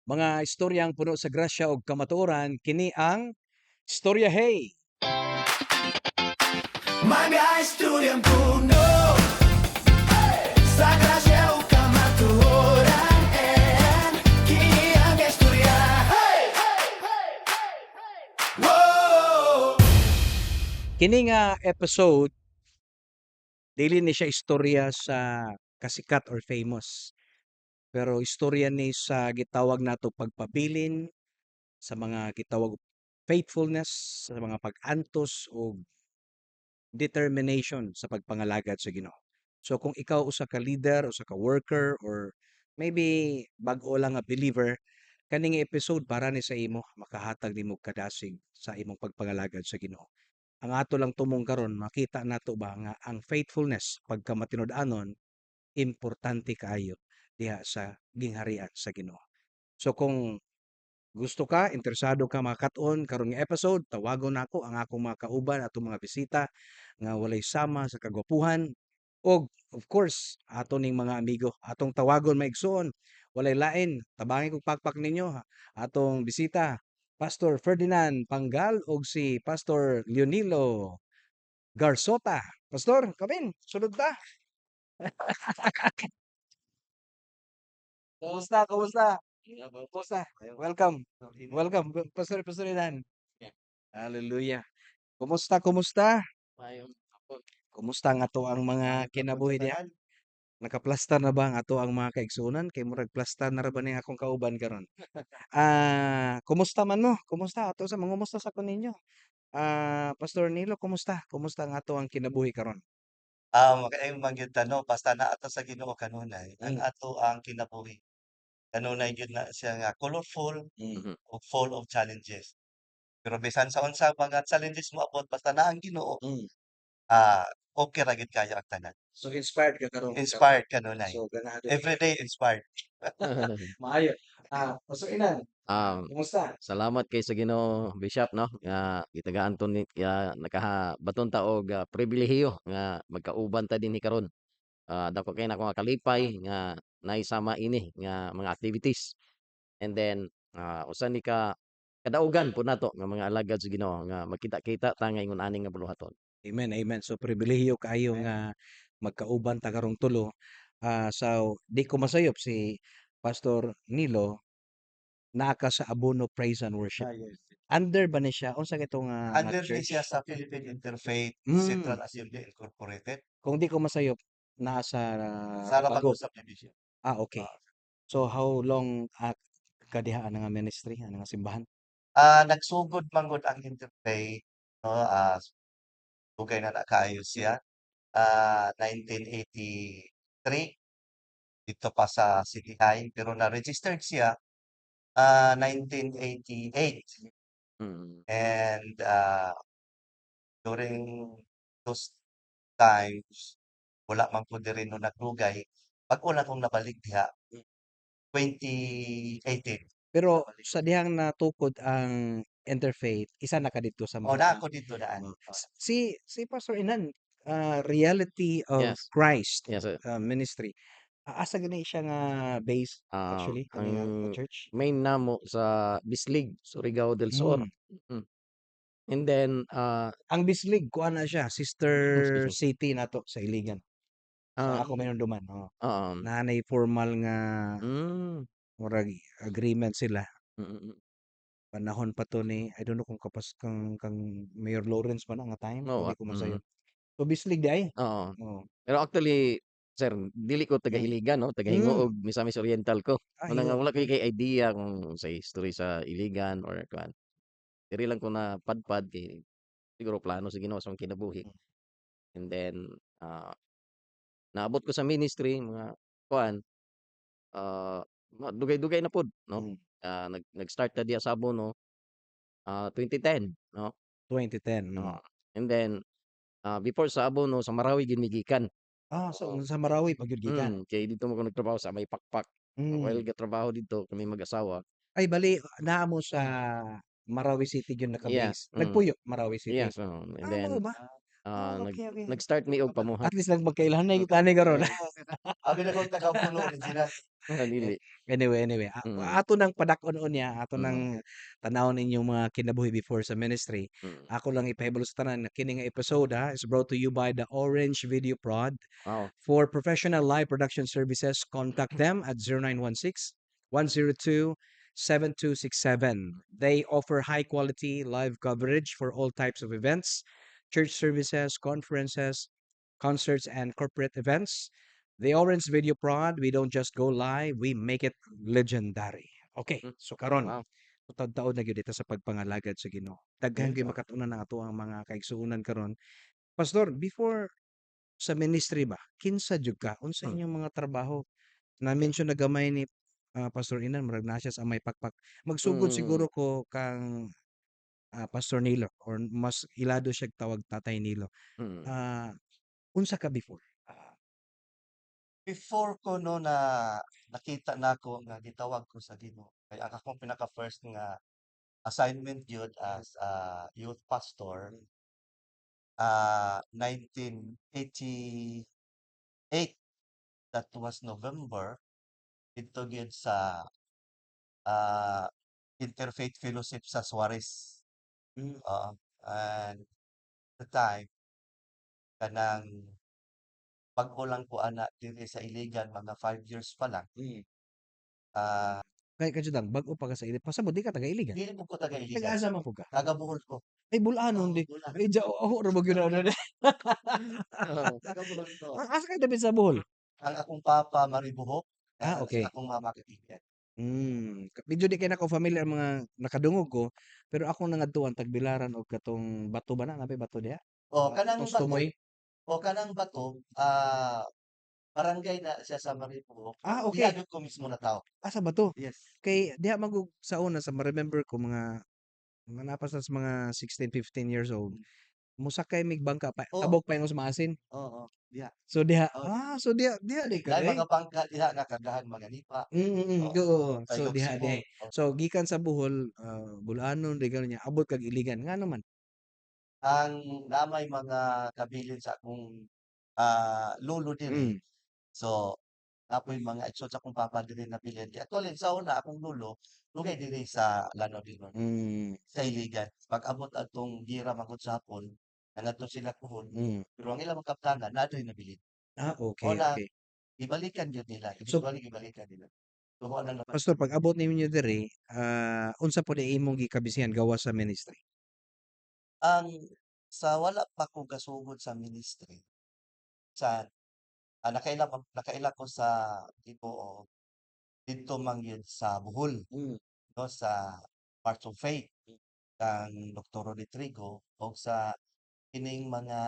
Mga istoryang puno sa grasya ug kamatuoran kini ang Istorya Hey. Mga istoryang puno sa grasya o kamatuoran, and kini ang istorya. Hey! Whoa! Kini nga episode dili ni siya istorya sa kasikat or famous. Pero istorya ni sa gitawag nato pagpabilin, sa mga gitawag faithfulness, sa mga pag-antos o determination sa pagpangalagad sa Ginoo. So kung ikaw usa ka leader, usa ka worker, or maybe bag-o lang nga believer, kaning episode para ni sa imo makahatag nimo kadasig sa imong pagpangalagad sa Ginoo. Ang ato lang tumong karon makita nato ba nga ang faithfulness pagka matinud-anon importante kaayo diha sa gingharian sa Ginoo. So kung gusto ka, interesado ka makat-on karon nga episode, tawagon nako ang akong mga kauban atong mga bisita nga walay sama sa kagwapuhan, og of course ato ning mga amigo atong tawagon maigsoon walay lain tabangin kog pakpak ninyo atong bisita Pastor Ferdinand Panggal og si Pastor Leonilo Garsota. Pastor, kamin, sunod ta. Kumusta? Kumusta? Kumusta? Welcome. Welcome, Pastor Ferdinand. Hallelujah. Kumusta? Kumusta? Kumusta nga to ang mga kinabuhi diha? Nakaplastar na ba ang ato ang mga kaigsunan? Kay murag plastar na ra ba ning akong kauban karon? Kumusta man mo? Kumusta ato sa mangumusta sa kun ninyo? Pastor Nilo, kumusta? Kumusta ang ato ang kinabuhi karon? Makaayong mangyud basta naa sa Ginoo kanunay, ang Mm. ato ang kinabuhi. Kanunay gyud na siya nga colorful Mm. Mhm. ug full of challenges. Pero bisan sa unsa mga challenges moabot basta naa ang Ginoo, Mm. okay ra gyud kayo ang tanan. So inspired ka karon? Inspired kanunay. So ganado Everyday inspired. maayo. Pastor Inan, Um, kumusta? Salamat kay sa Ginoo Bishop no nga gitagaan to ni nakabaton ta og pribilehiyo nga magkauban ta dinhi karon. Dako kay nako nga kalipay nga naisama ini nga mga activities. And then usa ni ka kadaugan po nato nga mga alagad sa Ginoo nga magkita-kita ta nga ingon ani nga buluhaton. Amen, amen. So pribilehiyo kayo nga magkauban ta karong tulo. So di ko masayop si Pastor Nilo naa ka sa Abono Praise and Worship. Yes. Under ba ni siya? Unsa kito nga Under ni church? siya sa Philippine Interfaith Mm. Central Assembly Incorporated Kung di ko masayop, naa sa sa Bago. Rabago Subdivision. Okay. So how long kadiha nga ministry, nga simbahan? Nagsugod man gud ang Interfaith no, dugay na kaayo siya. 1983 dito pa sa City High pero na-registered siya 1988 Mm. and during those times wala man po diri no nagdugay bag-o lang kong nabalik diha 2018. Pero sa dihang natukod ang interfaith, isa na ka dito sa O mga na ako dito daan. si Pastor Inan, Reality of Yes. Christ Yes, sir. Ministry. Asa gani siya nga base actually Ang kani nga church? main namo sa Bislig, Surigao del Sur. Mm. Mm. And then Ang Bislig kuha na siya, sister excuse me. city nato sa Iligan. Sa Ah, ako mainumduman, oo. oo. Nanay formal nga Mm. murag agreement sila. Mm. Panahon pa to ni I don't know kung kang Mayor Lawrence man nga time, Oo, hindi ko masayo. So Bislig di ay? oo. Oo. Pero actually, sir, dili ko taga Mm. Iligan, no? Taga Mm. Hingoog, Misamis Oriental ko. Una nga Ayun. wala ko kay idea kung sa history sa Iligan or kuan. Diri lang ko na padpad kay siguro plano sa Ginoo sa akong kinabuhi. And then naabot ko sa ministry mga kuan dugay-dugay na pod, no? Mm. Nag-start ta diha sa Abono 2010, no? 2010. Oo. And then before sa Abono sa Marawi gid mi gikan. So sa Marawi pagyud gikan. Kay dito mo ko nagtrabaho sa may pakpak. While Mm. gatrabaho dito kami mag-asawa. Ay bali naa mo sa Marawi City gyud Yeah. naka-base. Nagpuyo Marawi City. Yes, oo. And then Mao ba? Oh, okay, okay. nag-start mi og pamuhat. At least magkailanay kita ni karon. Oo. Abi na kung taga-pulo original. Dili. Anyway, Mm, ato ng padak-on niya, ato mm, ng tanawon inyong mga kinabuhi before sa ministry. mm. Ako lang ipahibalo sa tanan na kini nga episode is brought to you by the Orange Video Prod. Oo. For professional live production services, contact them at 0916-102-7267. They offer high quality live coverage for all types of events, church services, conferences, concerts, and corporate events. The Orange Video Prod, we don't just go live, we make it legendary. Okay, Hmm, so karon, wow. taon na gyud dito sa pagpangalagad sa Ginoo. Daghan Yes, gyud makatunan na ato ang mga kaigsuonan karon. Pastor, before sa ministry ba, kinsa jud ka? Unsa hmm, inyong mga trabaho? Na-mention na gamay ni Pastor Inan, murag na siya sa may pakpak. Magsugod mm, siguro ko kang Pastor Nilo or mas ilado siya tawag Tatay Nilo. mm, Ah, unsa ka before? Before ko no na nakita nako nga gitawag ko sa Ginoo, kay ang akong pinaka-first nga assignment yun as a youth pastor, 1988, that was November, dito gyud sa ah, Interfaith Fellowship sa Suarez. Mm, Oo, and the time kanang bag-o lang ko ana diri sa Iligan, mga 5 years pa lang. mm. Ah, Kay kadyo bag-o pa ka sa ilip. Pasabot di ka taga Iligan. dili po ko taga Iligan, Taga-asa man po ka? taga Bohol ko. Ay Bulanon Oo, di. Bulan. Ay ja ako ra ba gyud na. oo. Taga Bohol ko. Asa ka dapit sa Bohol? Ang akong papa Maribuhok, ang Okay. akong mama Katigan. Medyo di kay nako familiar ang mga nakadungog ko, pero akong nangadtuan Tagbilaran og katong Bato ba na, napay Bato diha? O kanang bato, Tostomoy? o kanang bato, barangay na siya sa Maribuhok. Diha Okay. gyud ko mismo natawo. Asa Bato? Yes. Kay diha magug sa una sa ma-remember ko mga napas na sa mga 16, 15 years old. Musakay mig bangka pa, Oo, tabok pa yung sa maasin. oo, diha. So diha, Oo, so diha di ka dahil day. mga bangka diha nga kagdahan mga nipa. Oo, Oo. So Tayog diha Cebu. di. So gikan sa Bohol, Bulanon di niya abot kag Iligan ngano man? Ang namay mga kabilin sa akong lolo diri. Mm. So, napoy mga igsoon sa akong papa diri nabilin. Kaya actually sa una akong lolo, dugay diri sa Lanao dingon, Mm. sa Iligan. Pag-abot atong gira manggod sa hapon, nangadto sila kuhon. Mm. Pero ang ilang mga kaptanan na diri nabilin. O Okay, na okay. ibalikan gyud nila, So eventually ibalikan nila. Tuwa na naman. pastor pag abot ninyo diri, unsa po di imong gikabisihan gawas sa ministry? Ang sa wala pa ko gasugod sa ministry, sa nakaila ko sa Ginoo didto man gyud sa Bohol, Mm. no, sa Parts of Faith kang Dr. Rodrigo o sa kining mga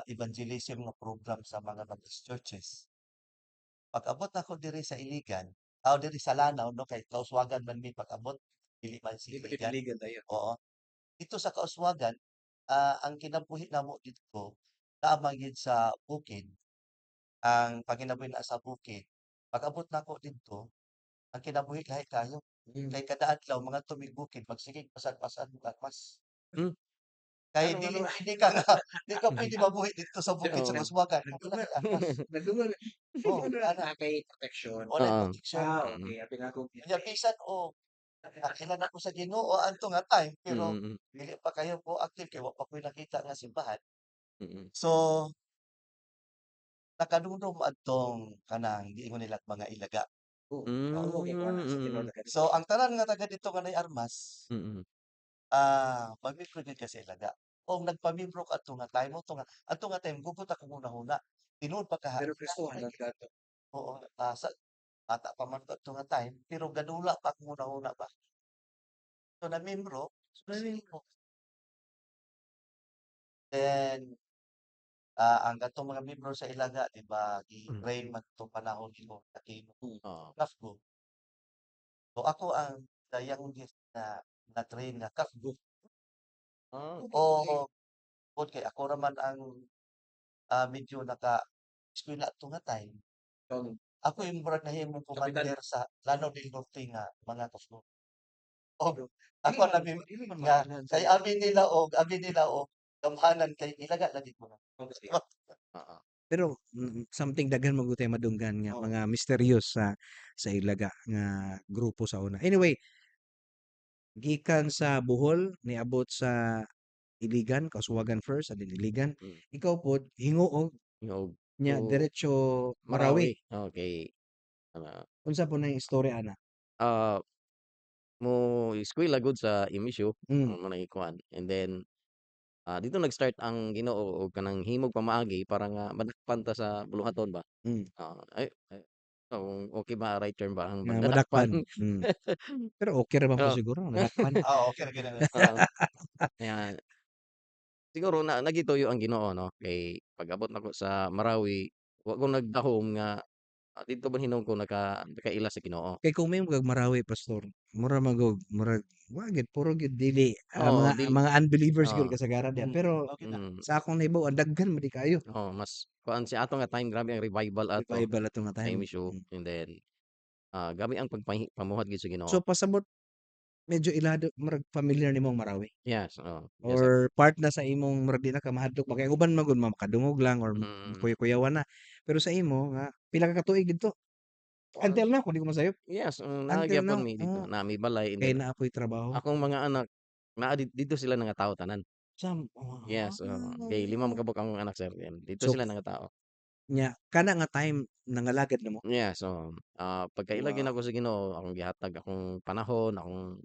evangelism nga program sa mga Baptist churches. Pag-abot ako diri sa Iligan, diri sa Lanao, no, kay Kauswagan man mi pag-abot, dili man sa Iligan. Iligan tayo. Oo. Dito sa Kauswagan, ang kinabuhi namo dito, naa man gyud sa bukid, ang panginabuhi na sa bukid. Pag-abot nako didto, ang kinabuhi lahi kayo. Mm. Kay kada adlaw mga tumig bukid magsigig pasad-pasad mo mas. Hmm, Kay Anong dili ano? hindi ka nga di ka puwede mabuhi dito sa bukid sa oo. Kauswagan, wala kay angas. Nagdungan Oo, ano ana na kay protection. walay Oo. proteksyon. Mm, Okay, abi na ko. Kaya bisan nakilala ko sa Ginoo adto nga time pero mm, dili pa kayo proactive kay wa pa ko'y nakita nga simbahan. mm, So, nakadungdom adtong kanang giingon nila mga ilaga. Mao kay kuan sa tinod mm, ka. So, ang tanan nga taga dito nga nay armas, mm, pamiyembro gyud ka sa ilaga. O nagpamiyembro ka adto nga time gugot ako hunahuna. Tinuod pa kaha Pero Kristohan ang dato. oo, sa bata pa man ko adto nga time, pero gadula pa ako hunahuna ba. So, namiyembro, so namiyembro. Then, ang katong mga miyembro sa ilaga, 'di ba, hmm, gi-train man 'tong panahon nimo Aquino, oo. Kafgo. So, ako ang the youngest na na-train nga Kafgo. Okay. O bukod kay ako ra man ang, medyo naka-eskwela ato nga time, ako yung murag nahimong Kapitan. commander sa Lanao del Norte nga mga Kafgo. Og Dili ako man na mi dili man nga mailhan sa kay abi nila og gamhanan kay ilaga lagi ko na. Okay. Oo. Pero something daghan man gud tay madunggan nga Oo. mga mysterious sa Ilaga nga grupo sa una. Anyway, gikan sa Bohol niabot sa Iligan, Kauswagan first and then Iligan. Hmm, Ikaw pod hinguog Hingog nya to diretso Marawi. Marawi, okey. Ah, Unsa po na yung istorya ana? ah, mo-eskwela gud sa MSU, Hmm, mo nang ikuan and then, dito nag-start ang Ginoo og kanang himog pamaagi para nga madakpan ta sa buluhaton ba. hmm, Ay kung okey ba, right term ba ang nga pagdadakpan? madakpan. Pero okay ra man po Oo. siguro nadakpan. Okey ra gyud na. Oo, kaya siguro nagituyo ang Ginoo 'no, kay pag-abot nako sa Marawi wa ko nagdahom nga, dito man hinungko nakaila sa Ginoo. Kay kung mahimo kag Marawi pastor, mura magog murag wa gid puro gid dili, Oo, mga unbelievers gyud oo, kasagaran diha. Pero Okay na. sa akong nahibaw-an daghan man di kaayo mas kuan sa ato nga time grabe ang revival ato revival ato nga sa time. MSU and then, grabe ang pamuhat gid sa So Ginoo. pasabot medyo ilado murag familiar nimo ang Marawi Yes, oo, yes sir. or part na sa imong murag di na ka mahadlok ba kay uban man gud makadungog lang or Mm, kuyaw-kuyawan na. Pero sa imo nga pila ka katuig didto? ah, Until now kung di ko masayop, yes, until nahagyapon now, mi dito, nami balay and kay then naa ko'y trabaho. akong mga anak dito sila nangatao tanan. Yes, oo, kay 5 man kabuk akong anak sir, yan dito So sila nangatao. nya kana nga time nangalagad nimo? Yes, oo. Pagkaila Wow. ginako sa Ginoo, akong gihatag akong panahon, akong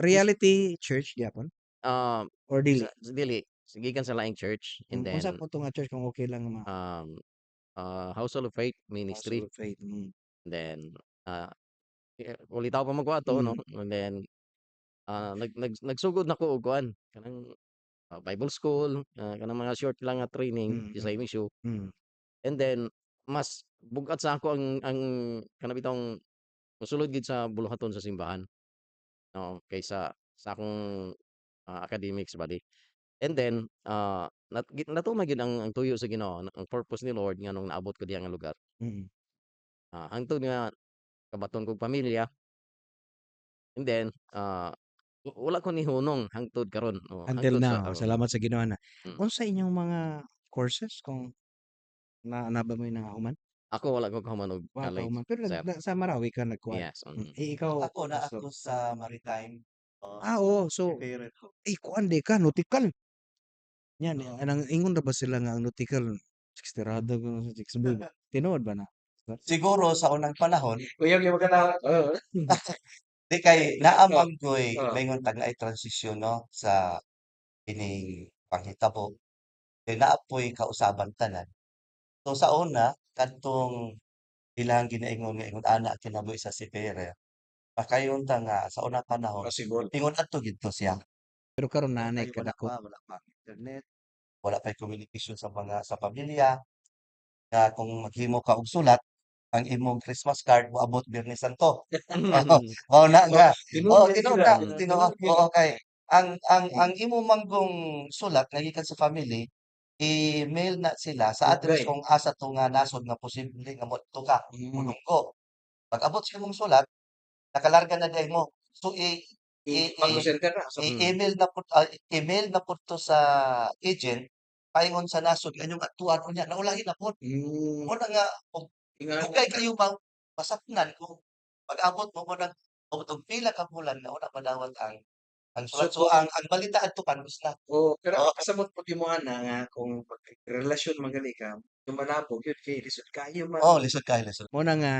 gus Reality church gyapon ah, or dili? sa dili, gikan sa laing church and Unsa then, po 'to nga church kung okey lang um, Household of Faith Household Ministry, of Faith? then, ulitaw pa man ko ato 'no, Hmm, and then, nagsugod nako og kuan, kanang, Bible school, kanang mga short lang nga training mm, sa MSU, mm, and then mas bugat sa ako ang kanang bitong mosulod gid sa buluhaton sa simbahan, oo, kaysa sa akong, academics body. And then, natuman gyud ang tuyo sa Ginoo, ang purpose ni Lord nganong naabot ko diha nga lugar. mm. Hangtod nga kabaton kog pamilya and then, wala ko nihunong hangtod karon, Until hangtod sa now, salamat sa Ginoo na. mm. Unsa inyong mga courses kung naba mo'y nangahuman? Ako wala ko kahuman og Wa college, kahuman pero sir. sa Marawi ka nagkuhan? Yes, Ikaw Ako na pastor? ako sa maritime, Oo, so seafarer ko. kuan di ka nautical? Yan, Oo. anang ingon ra ba sila nga ang nautical sikstirado ko sa Chicxulub. Tinuod ba na? Siguro sa unang panahon, Kuya gyud magkatawa. Oo. di kay naa Oo, man ko'y oo. maingon tag naay transisyon 'no, sa ining panghitabo, kay naa po'y kausaban tanan. So sa una, kadtong ilang ginaingon nga ingon ana kinabuhi sa seafarer, pakayon ta nga sa unang panahon, Possible. ingon adto gidto siya. Pero karon Oo, nanay kay kadako. wala pa internet, wala pa'y communication sa pamilya, nga kung maghimo ka og sulat, ang imong Christmas card moabot Biyernes Santo. Oo, mao na Oh, nga. tinuod Oo, gyud tinuod sila. na, tinuod. Tinuod gyud. Oo, kay ang imo manggong sulat nga gikan sa family, i-mail na sila sa address Okay. kung asa 'to nga nasod nga posible nga moadto ka, Mm. modunggo. Pag-abot sa imong sulat, nakalarga na diay mo. So i i Mag-center na sa i-email na pud email na pud 'to sa agent, paingon sa nasod nga inyong atuan unya naulahi na pud. Hmm, Muna nga og ingana. dugay kayo masaknan kung pag-abot mo mo ng og pila ka bulan nga wala madawat ang So sulat. So kung ang balita adto kanus na. pero Oo, kasabot pud imo ana nga kung relasyon magali ka, yung malabog yun kay lisod kayo man. lisod kayo, lisod. Mo na nga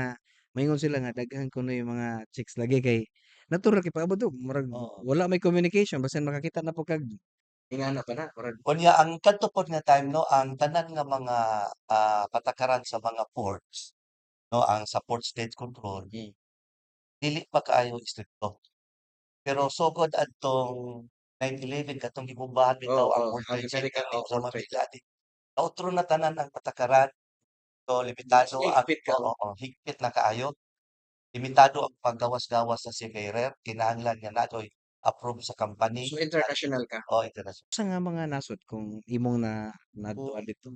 maingon sila nga daghan kuno yung mga chicks lagi kay natural kay paabot og murag Oo. wala may communication basin makakita na po kag ingana pa na murag Unya ang kadto pod nga time 'no, ang tanan nga mga, patakaran sa mga ports 'no, ang sa port state control, dili pa kaayo istrikto. Pero sugod adtong 9/11 katong gibombahan bitaw ang oo, World ang Trade Center American ni Osama portrait. bin Laden. Nautro na tanan ang patakaran. So limitado Sige, ang higpit karon. higpit na kaayo. Limitado ang paggawas-gawas sa seafarer, kinahanglan nga natoy approve sa company So international ka. o international. Sa nga mga nasod kung imong Kung, nadtuan dito?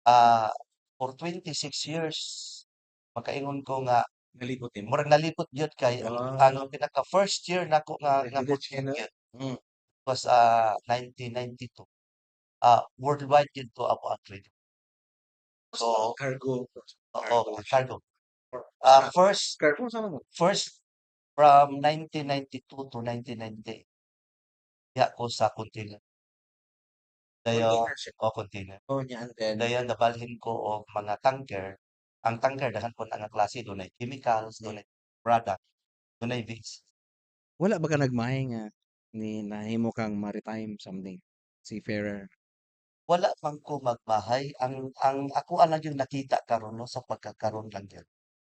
ah, for 26 years, makaingon ko nga Nalibot nimo? murag nalipot gyud kay ang Ah, pinaka first year nako nga President posting Chino? gyud Mm. was, 1992. worldwide gyud ko amo ang credit. So, Cargo. oo, cargo. Or First cargo sama mo? first from 1992 to 1990, diha ko sa container. Dayon Container ship. container. Oh, nya and then Dayon nabalhin ko og mga tanker. Ang tanker daghan po nga klase, dunay chemicals, dunay product, dunay base. wala ba ka nagmahay nga ni nahimo kang maritime something? Seafarer. Wala man ko magmahay, ang ako lang yung nakita karon 'no, sa pagkakaroon lang gyud.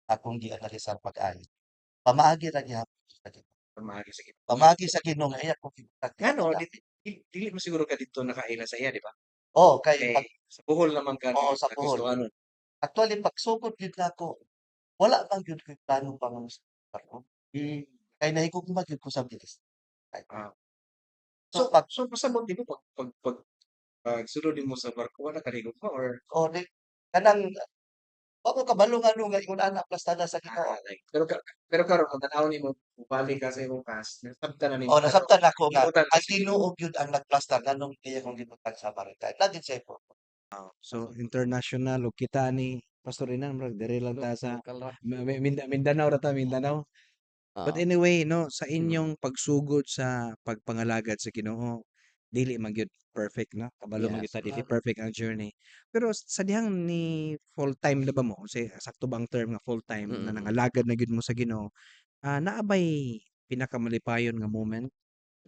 Akong gianalisar pag-ayo. Pamaagi ra gyapon sa Ginoo. Pamaagi sa Ginoo. Pamaagi sa Ginoo nga iya ko Ngano kita. dili mo siguro ka dito nakaila sa iya, di ba? Oo, kay Kay pag sa Bohol naman ka oo, sa Bohol. nagustuhanon. Actually pagsugod gyud nako, wala man gyud ko'y plano pa nga magbarko. Hmm. Kay nahigugma gyud ko sa bilis. Ah. So pag So pasabot nimo pagsulod nimo sa barko wala ka higugma or o di kanang wa ko kabalo nga ano nga ingon ana plastada sa Ginoo. like pero karon kung tan-awon nimo mubalik ka sa imong past nasabtan na nimo O nasabtan ako nga gibutan ang kasi. Ginoo gyud ang nagplastar nganong iya kong gibutan sa maritime. Lagi siya po. So international og kita ni Pastor Inan murag diri lang ta sa Lokal ra. Mindanao ra ta Mindanao. But Oo. anyway, no, sa Mm. inyong pagsugod sa pagpangalagad sa Ginoo, dili man gyud perfect, no? Kabalo man gyud Yes. ta, dili perfect ang journey. Pero sa dihang ni full-time na ba mo, say sakto bang term nga full-time na Mm. nangalagad na gyud mo sa Ginoo, naabay pinakamalipayon nga moment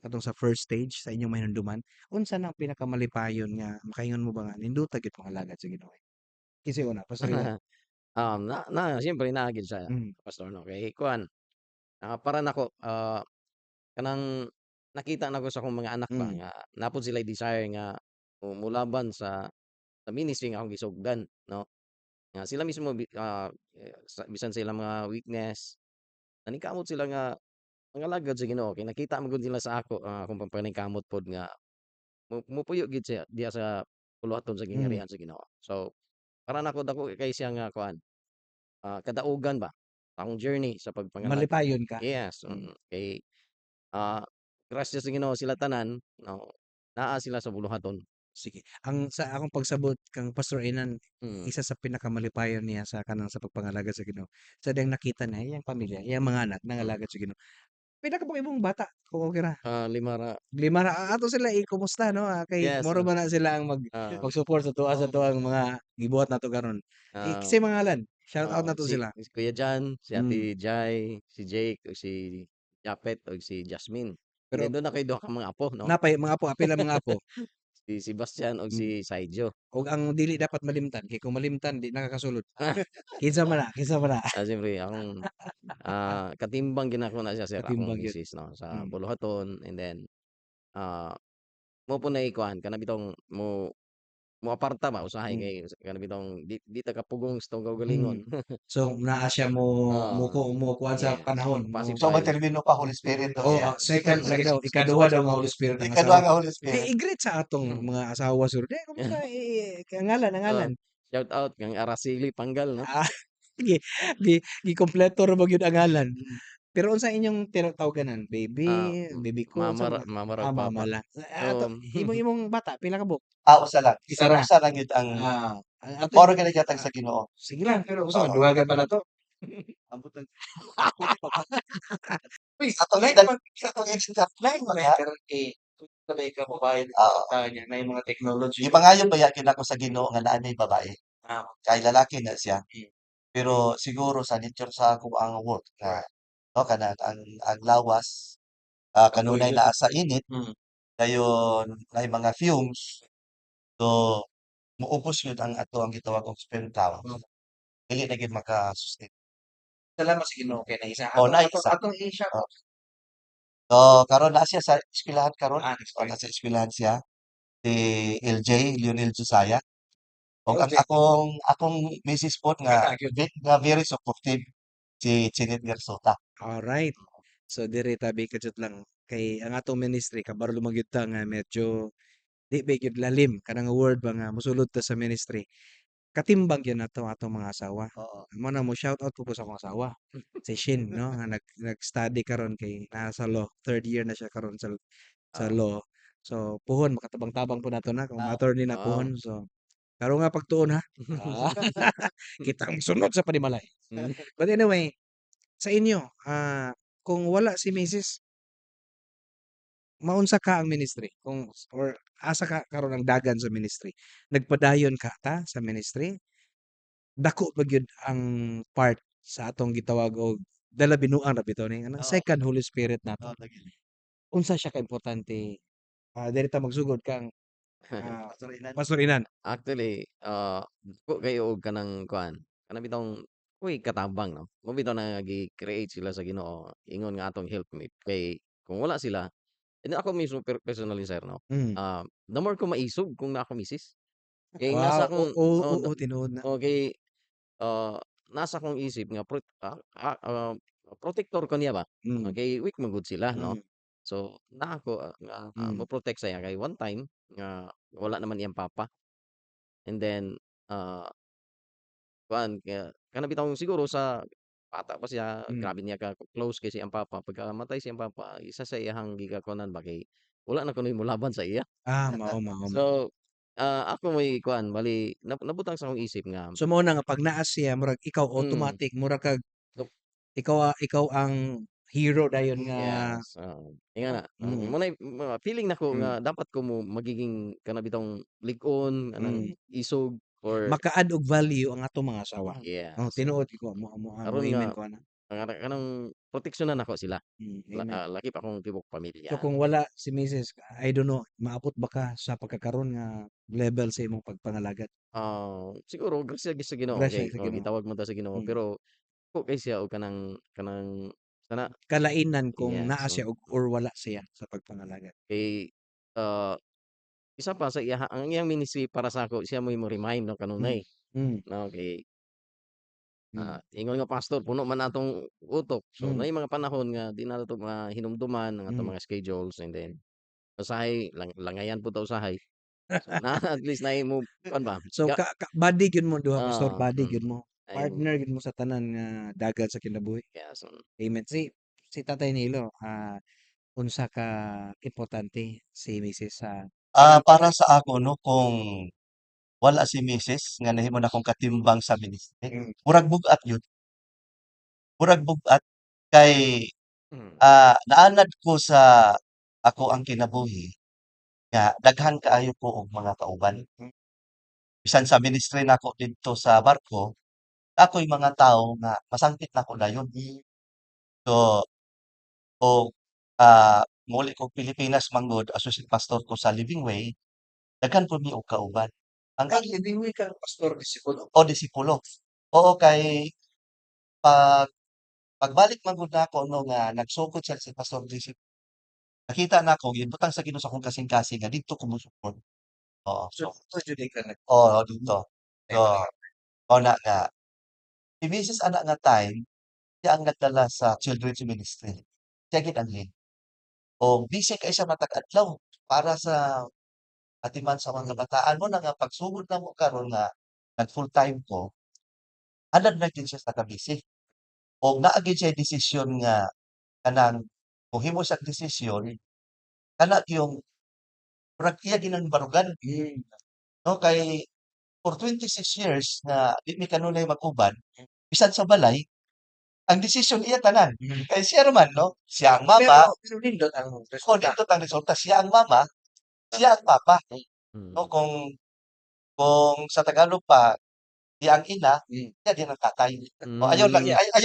katong sa first stage sa inyong mahinumduman? Unsa nang pinakamalipayon nga makaingon mo ba nga nindota gyud mangalagad sa Ginoo? Kisi una, Pastor Inan. Na siyempre naa gid sa Mm, pastor 'no, kay kuan, para nako, kanang nakita na ko sa akong mga anak ba mm, nga napod sila'y desire nga mulaban sa ministry nga akong gisugdan 'no. Nga sila mismo bisan sa ilang mga weakness, naningkamot sila nga mangalagad sa Ginoo kay nakita man gud nila sa ako, akong pagpaningkamot pod nga mupuyo gid siya diha sa puluhaton sa mm. gingharian sa Ginoo. So, para nako dako kay siya nga kuan, kadaugan ba akong journey sa pagpangalagad. Malipayon ka. Yes, Mm. kay, ah, grasya sa Ginoo sila tanan 'no, naa sila sa buluhaton. Sige. Ang sa akong pagsabot kang Pastor Inan, Mm. isa sa pinakamalipayon niya sa kanang sa pagpangalaga sa Ginoo. Sa diyang nakita na iyang pamilya, iyang mga anak Mm. nangalagad sa Ginoo. Pila ka pa imong bata kung okey ra? 5 ra 5 ra ato sila ikumusta no, kay yes, moro man na sila ang oo, mag-support sa tuwa sa Oo, tuwang mga gibuhat nato karon. ah, Kisay mga ngalan? Shout out oo, nato sila. si Kuya Jan, si Hmm, Ate Jai, si Jake, ug si Japet, ug si Jasmine. And pero then dun na kay duha ka mga apo 'no, napay mga apo, pila mga apo? si Sebastian ug Hmm, si Saijo. ug ang dili dapat malimtan, kay kung malimtan di nakakasulod. Kinsa man na, kinsa man na? Siyempre akong, katimbang ginako na siya sir akong Katimbang yun. misis 'no, sa Hmm, buluhaton and then, ah, mo po kuan kanang bitong moaparta ba usahay hmm. kay kanang bitong di ta kapugong sa tong Hmm. kaugalingon. So, naa siya mo kuwan sa Yes, panahon, mo so may pacify. termino pa Holy Spirit daw oh, siya. second lagi daw, ikaduha daw nga Holy Spirit ang Ikaduha asawa. nga Holy Spirit. I-greet sa atong mga asawa sur, "Day, kumusta? Ang ngalan, ang Oo, ngalan." shout out kang Araceli Panggal 'no. Ah, gi gi gikumpleto ra ba gyud ang ngalan. Mm. Pero unsa inyong tawaganan? Baby, baby ko, unsa Mama ra mga mama ra ug mama papa. lang. So, Ato imong bata pila ka buok? Usa lang. Isa ra. Usa lang yun ang Ang ato mao ra gyud gatag ah, sa Ginoo. sige lang, pero usa man Oo. duhagan pa nato. Ambot lang. Uy, Atong lain edad man atong edad lain man may ha. karon kay sabay ka babae Oo. niya na yung mga technology. Gipangayo ba gyud ako sa Ginoo nga naa nay babae. Ah, Kay lalaki na siya. mm, Pero siguro sa nature sa ako ang work na right. no kanang ang lawas Apoy kanunay yun. naa sa init Mm. dayon nay mga fumes. So muubos yun ang ato ang gitawag og sperm count. Mm. Dili na gyud maka-sustain. Salamat sa Ginoo kay naisa. O naay isa. Atong i-shout Oh. So karon naa siya sa eskwelahan karon. next O week. nasa eskwelahan siya si LJ, Lionel Josiah. O ang Okay. akong misis pod nga Bata gyud. nga very supportive si Chinit Gersota. Alright. So diri tabi kadyot lang kay ang atong ministry kabaro lumagyud ta nga medyo di ba gyud lalim kanang word ba nga mosulod ta sa ministry. Katimbang gyud nato atong mga asawa. Oo. Amo na mo shout out po sa akong asawa. Si Shin no nga nag-study karon kay nasa law, third year na siya karon sa Ah, law. So, puhon makatabang-tabang po nato na kung Ah, attorney na Oo. puhon. So, karon nga pagtuon ha. Ah, kitang sunod sa panimalay. Hmm. But anyway, sa inyo, kung wala si Mrs. maunsa ka ang ministry kung or asa ka karon ang dagan sa ministry? Nagpadayon ka ta sa ministry? Dako ba gyud ang part sa atong gitawag og dala binuang ra bitaw ni anang oo, second Holy Spirit nato. oo, lagi. Unsa siya ka importante? Diri ta magsugod kang Pastor Pastor Inan. Actually, dako kayo og kanang kuan, kanang bitong uy katabang 'no. Mo bitaw na gi-create sila sa Ginoo, ingon nga atong helpmate. Kay kung wala sila, ako mismo personally sir 'no, Hmm. the more ko maisog kung naa akong misis. Kay Wow, nasa akong oo, tinuod na. kay, ah, nasa akong isip nga protector ko niya ba. Hmm, Kay weak man gud sila 'no. hmm, So, naa ako nga hmm, mo-protect sa iya kay one time nga wala naman iyang papa and then, ah, kuan kaya kanang bitaw siguro sa bata pa siya hmm. grabe niya ka-close kay siyang papa. Pagkamatay siyang papa, isa sa iyahang gikakuanan ba kay wala na kunoy molaban sa iya. Mao, mao, mao. So, ako may kuan bali nabutang sa akong isip nga So mao na nga 'pag naa siya murag ikaw mm, automatic mura kag so ikaw ang hero dayon nga yes, inga na, mm, muna'y feeling nako hmm, nga dapat ko magiging kanang bitong lig-on, kanang hmm. isog or Maka-add og value ang atong mga asawa. yes, Tinuod ko mo aron nga amen ko ana. kanang proteksyonan nako sila. Amen. Laki pa akong tibok So pamilya. kung wala si Mrs. I don't know, maabot ba ka sa pagkakaroon nga level sa imong pagpangalagad? Siguro grasya gyud sa Ginoo Grasya kay sa Ginoo. gitawag man ta sa Ginoo Mm. pero ko kay siya og kanang sana Kalainan kung yes, naa siya or wala siya sa pagpangalagad. kay, ah, isa pa sa iya ang iyang ministry para sako siya mo remind 'no Hmm, kanunay, hmm, 'no kay, hmm, ingon nga pastor puno man atong utok. So hmm, may mga panahon nga di nato mahinumduman ang atong hmm. mga schedules and then usahay langayan pud ta usahay. So na at least nahimo kuan ba So ka buddy gyud mo duha pastor, oo, buddy gyud mo. nahimo Partner gyud mo sa tanan nga dagat sa kinabuhi. yes, Amen. Si Tatay Nilo, unsa ka importante si Mrs. sa Para sa ako 'no, kung wala si misis nga nahimo na akong katimbang sa ministry, mm, murag bug-at yun, murag bug-at kay, mm, naanad ko sa ako ang kinabuhi nga daghan kaayo ko og mga kauban. mm, Bisan sa ministry nako didto sa barko, ako'y mga tao nga masangpit nako dayon. So, og, muli kog Pilipinas manggod associate pastor ko sa Living Way, daghan pud mi og kauban. Ang hindi ka pastor disipulo. o disipulo. Oo, kay pag pagbalik man gud nako 'no nga nagsugod siya si Pastor JC, nakita nako gibutang sa Ginoo sa akong kasing-kasing nga didto ko mosugod. Oo, So, so so jud ka nag oo, dito. ay So, talaga. mao na nga, si Mrs. ana nga time, siya ang nagdala sa children's ministry. Siya gid ang head. O busy kay siya matag adlaw para sa atiman sa mga kabataan mo na nga pagsugod namo karon nga nag full-time ko, anad na gid siya sa ka-busy. Og naa gid siya desisyon nga kanang mohimo siyang desisyon kana yung murag iya ginang barugan Hmm, 'no kay for 26 years nga di mi kanunay mag-uban, bisan sa balay, ang desisyon iya tanan. hmm. Kay siya raman 'no, siya ang Pero mama, pero nindot ang o resulta. dito ang resulta, siya ang mama, siya ang papa. No, mm, kung sa Tagalog pa, siya ang ina, Hmm. siya din ang tatay. O mm, ayaw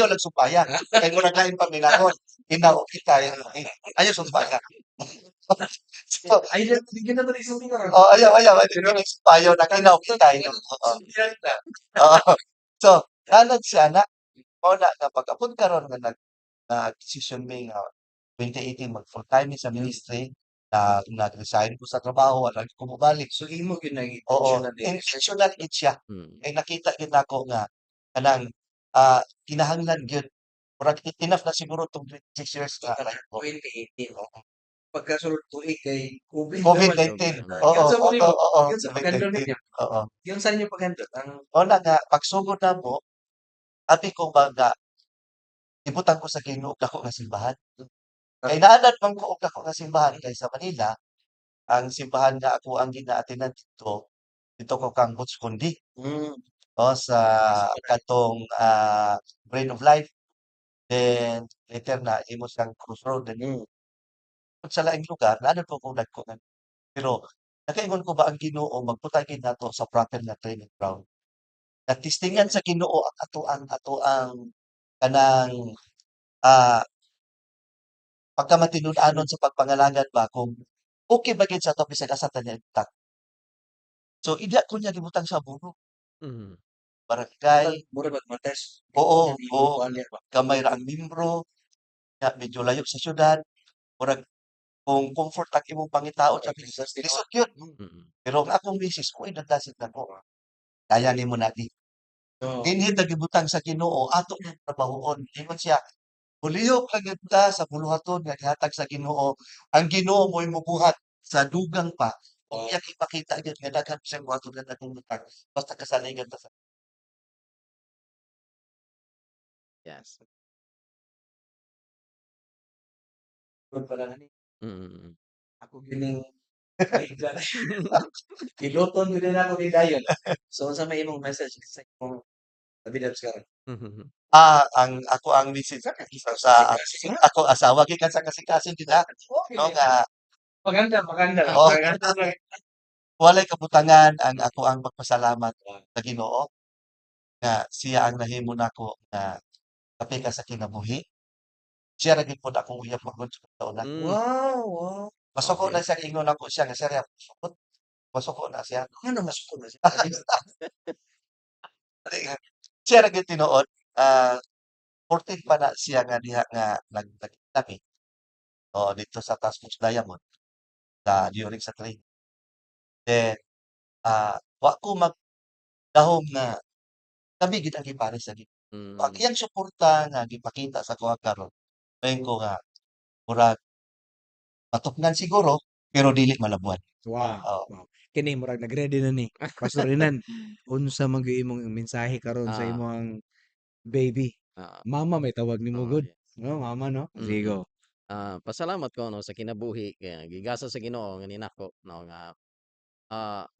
lang sumpaya. Kay murag lain paminahon, ina o kita, ayaw sumpaya. So, Ay, di ka na tuloy sa tingin. ayaw, hindi sumpayo na ina o kita. Oo. Oo. So, nanad siya na, mao na nga pag-abot karon nga nag-desisyon mi nga 2018 mag full-time mi sa ministry, nag-resign ko sa trabaho, wala gyud ko mobalik. So imo gyud na Oo, intentional din. intentional gid siya. mm, Kay nakita gid nako nga kanang, kinahanglan gyud. Murag enough na siguro 'tong 26 years So nga kanang life ko. 2018 pagkasulod tuig kay COVID naman. COVID-19, oo, Yun sa oo, mo oo, yun sa paghandle 2019, ninyo. oo. Yung sa inyo paghandle ang Mao na nga pagsugod namo, abi ko ba nga ibutang ko sa Ginoo og dako nga simbahan. Kay naanad man ko og dako nga simbahan kay sa Manila, ang simbahan nga ako ang gina-attendan dito ko kang Butskundi, Hmm, sa Pastor. kadtong, Bread of Life. Then later na imo siyang crossroad then Hmm. sa laing lugar naadto po kong dagko nga pero nakaingon ko ba ang Ginoo magputay gid nato sa proper nga training ground. Natistingan sa Ginoo ang atoang kanang, ah, pagkamatinud-anon sa pagpangalangad ba kung okey ba gid sa ato bisag asa ta niya ibutang. So ida ko niya gibutang sa bulo, Mhm. barangay, Mura ba mates? oo, Imong oo, kuan niya ba? gamay ra ang membro, nya medyo layo sa siyudad, murag kung comfort ang imong pangitaon sa lisod yun. Mm. Pero ang akong misis mo'y nagdasit nako, kaya nimo na di. So, Dinhi nagibutang sa Ginoo ato na trabahoon. Ingon siya, "Hulihok lang gyud ta sa buluhaton nga gihatag sa Ginoo. Ang Ginoo mo'y mobuhat sa dugang pa ug iyang ipakita gyud nga daghan pa siyang buhaton nga atong butang basta kasaligan ta sa." Yes. good pala na ni. Mm. Ako gining maiglan. Iluton gyud na ako ni dayon. So unsa may imong message sa imong kabidats karon? Ang ako ang misis sa ako asawa gikan sa kasing-kasing gid no nga Maganda, maganda. oh, Maganda na. walay kabutangan ang ako ang magpasalamat sa Ginoo nga siya ang nahimo nako nga kapika sa kinabuhi. Siya ra gyud pod akong uyab magud na. Hmm, Wow, wow. Masuko okey. na siya ingon ako siya nga sir sukot. Masuko na siya. Ano masukod na siya? Siya ra gyud tinuod, 14 pa na siya nga diha nga nagkita oo, dito sa Tasmos Diamond during sa training. Then, wa ko magdahom nga kami gid ang gipares sa Ginoo. Ang Hmm, iyang suporta nga gipakita sa kuha karon, mayon ko nga murag matuknan siguro pero dili malabuan. Wow, Oo. wow. Kini murag nag-ready na ni. Pastor Renan, unsa man gyud imong mensahe karon sa ah, imong baby? oo, Mama may tawag nimo oo, good? yes. No, mama no? Sige Mm. go. Pasalamat ko 'no sa kinabuhi kaya gigasa sa Ginoo nga ninako 'no nga,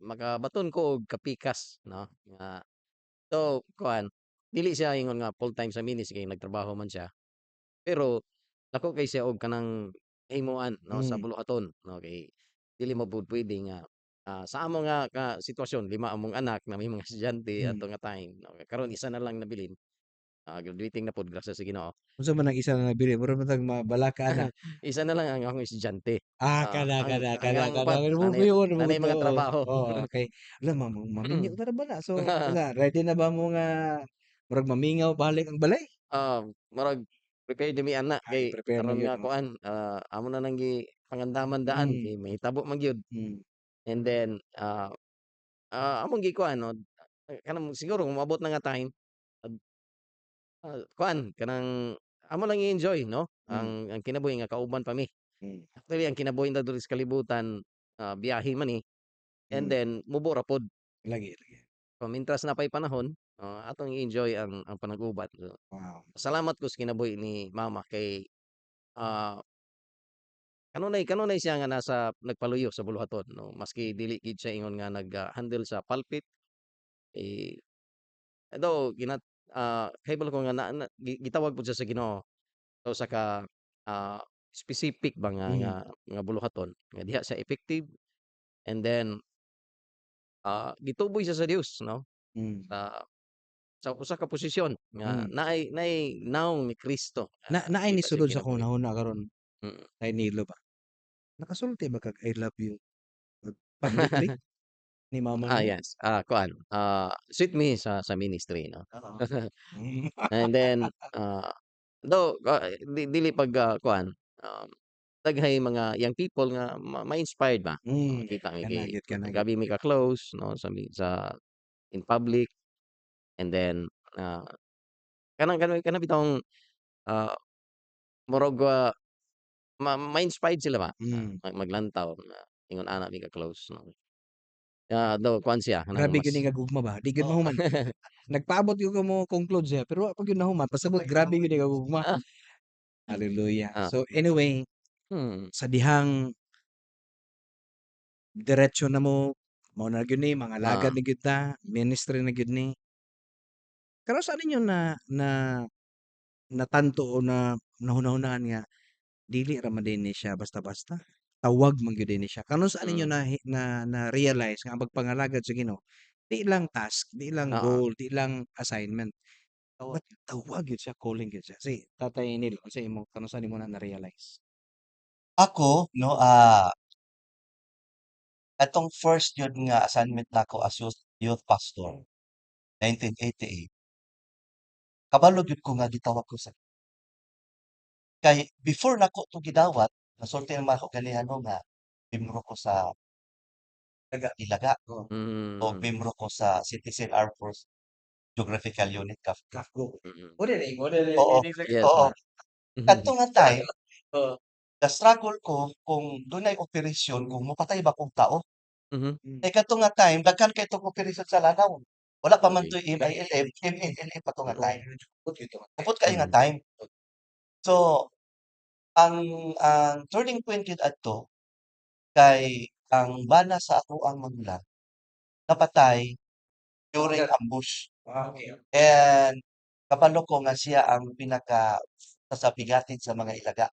makabaton ko og kapikas 'no nga so kuan dili siya ingon nga full-time sa minis kay nagtrabaho man siya. Pero dako kay siya og kanang himuan 'no sa Hmm, buluhaton 'no kay dili mo pud puwede nga, sa amo nga ka sitwasyon 5 among anak na may mga estudyante hmm. ato nga time 'no karon isa na lang nabilin, graduating na pud grasya sa Ginoo. Unsa man ang isa na nabili? Mura man tag mabalaka na. Isa na lang ang akong estudyante. Kada, Ang kada, kada, hanggang kada. upat nanay Nabubuyo naman nanay ko to. mga Oo, trabaho. oo, okey. Alam maminyo ka na ba na? So, una, ready na ba mo nga murag mamingaw balik ang balay? Murag prepare dimi ana Ay, kay prepare na karon gyud nga mo. kuan, amo na lang pangandaman daan Hmm, kay mahitabo man gyud. hmm, And then, among gikuan 'no, kanang siguro kung moabot na nga time, ad kuan kanang amo lang i-enjoy 'no, hmm, ang kinabuhi nga kauban pa mi. hmm, Actually ang kinabuhi na diri sa kalibutan, biyahe man, and hmm. then mubo ra pod. Lagi, lagi. Pamintras na pa'y panahon, atong i-enjoy ang panag-uban. So, Wow. salamat ko sa kinabuhi ni mama kay, ah, kanunay siya nga nasa nagpaluyo sa buluhaton 'no, maski dili gid siya ingon nga handle sa pulpit, eh, although kahibalo ko nga na gitawag pud siya sa Ginoo sa usa ka, specific ba Hmm, nga buluhaton nga diha siya effective and then, gituboy siya sa Dios 'no, hmm, sa usa ka posisyon nga hmm. naay naong ni Kristo, Naay ni kita siyang sulod sa akong kinabuhi. nahuna karon Mm. kay Nilo ba? Nakasulti ba kag I love you publicly ni mama nimo? Yes, kuan, sweet me sa ministry 'no. Oo. Hmm, And then, though, dili pag, kuan, um, daghay mga young people nga ma-inspired ba, hmm. kita mi Kana kay gyud, kana gyud. grabe mi ka-close 'no sa in public and then, kanang bitawng, ah, murag, ma-inspired sila ba, Hmm. maglantaw na ingon ana mi ka-close 'no. Though kuan siya kanang Grabe gyud mas ni nga gugma ba, di gyud mahuman. Nagpaabot gyud ko mo conclude siya, pero wa pa gyud nahuman pasabot grabe gyud ni nga gugma. ah, Hallelujah. ah, So anyway, hmm, sa dihang diretso na mo na gyud ni mangalagad Oo. na gyud ta, ministry na gyud ni. Pero sa ninyo na natanto o na nahuna-hunaan nga dili ra man din ni siya basta-basta. Tawag man gyud ni siya. Kanon sa ninyo Mm. na-realize nga ang pagpangalagad sa Ginoo di lang task, di lang Oo. goal, di lang assignment. But tawag gyud siya, calling gyud siya. Si Tatay Neil, unsa imong kanon sa nimo na-realize? Ako 'no, atong first yun nga assignment nako as youth pastor, 1988, kabalo gyud ko nga gitawag ko sa kay before nako 'to gidawat, nasulti naman ako kanihano nga membro ko sa Ilaga Oh, o Mm. membro ko sa Citizen Armed Force Geographical Unit CAFGO. Kafgo. Mm. Mo na Oo, meaning sa Yes, oo. oo. Kadto nga time, Oo. na-struggle ko kung dunay operasyon kung mopatay ba kong tao. Mhm. Hmm. Kay kadto nga time daghan kay itong operasyon sa Lanao. Wala pa man Okey. 'toy MILF, MNLF pa 'to nga Oo. time. Good ito. Abot kayo nga Mm. time. So, ang turning point gyud adto kay ang bana sa akoang magulang napatay during ambush. Okay. And kabalo ko nga siya ang pinaka sasabigatin sa mga ilaga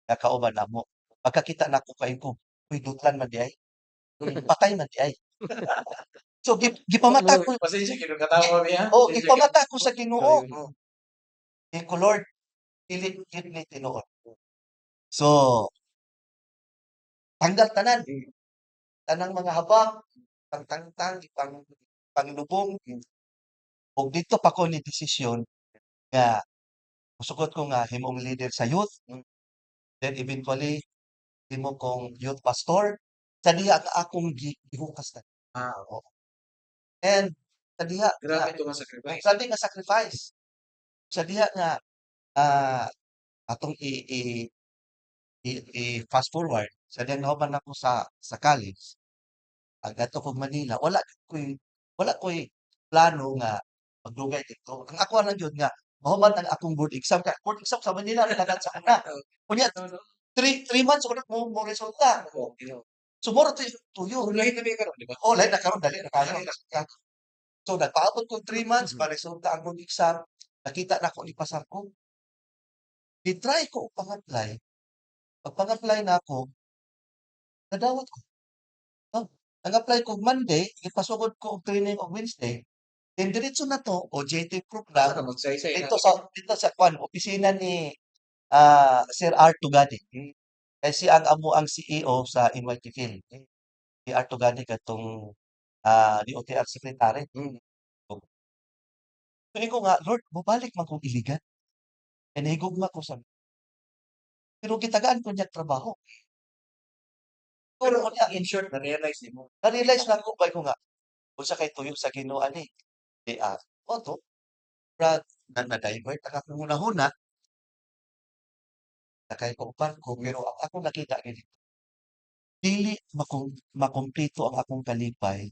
nga kauban namo. Pagkakita nako kay ko, "Uy, dutlan man di ay, patay man di ay." So gipamata ko Pasensya kay katawa niya. gipamata ko sa Ginoo. Sorry. Sabi ko, "Lord, dili gid ni tinuod." So, tanggal tanan, tanang mga habang, pangtangtang, panglubong, ug dito pa ko ni desisyon nga mosugot ko nga himong leader sa youth, then eventually himo kong youth pastor sa diha nga akong gihukas na. Oo. And sa diha nga Grabe ito nga sacrifice. sa diha nga sacrifice, sa diha nga ah, atong i-fast forward sa diha nahuman ako sa college, adto kog Manila, wala ko'y plano nga magdugay dito. Ang ako lang jud nga mahuman ang akong board exam kay board exam sa Manila kagad sa una. Unya 3 months una mo resulta. So mura tuyo. Lahi na karon, di ba? Oh, lahi na karon dali na kayo. So nagpaabot kog 3 months resulta ang board exam, nakita na ko ipasar ko. Gi-try ko og pang-apply. Pag pang-apply na ako, nadawat ko. Oh, nag-apply ko Monday, ipasugod ko og training og Wednesday, then diretso na to OJT program Magsaysay na. dito sa opisina ni Sir R. Tugadi. Kay siya ang amo ang CEO sa NYT Phil. Si R. Tugadi katong DOTR Secretary. So, tuling ko nga, Lord, mobalik man kong iligan. E nahigugma ko sa pero gitagaan ko niya trabaho. Pero Pero niya, in short, na-realize mo. na-realize na ko kay ko nga, unsa kay tuyo sa Ginoo ani. Di oto, brad, na-divert ang akong hunahuna, sakay ko og barko, pero ang akong nakita gid dili makumpleto ang akong kalipay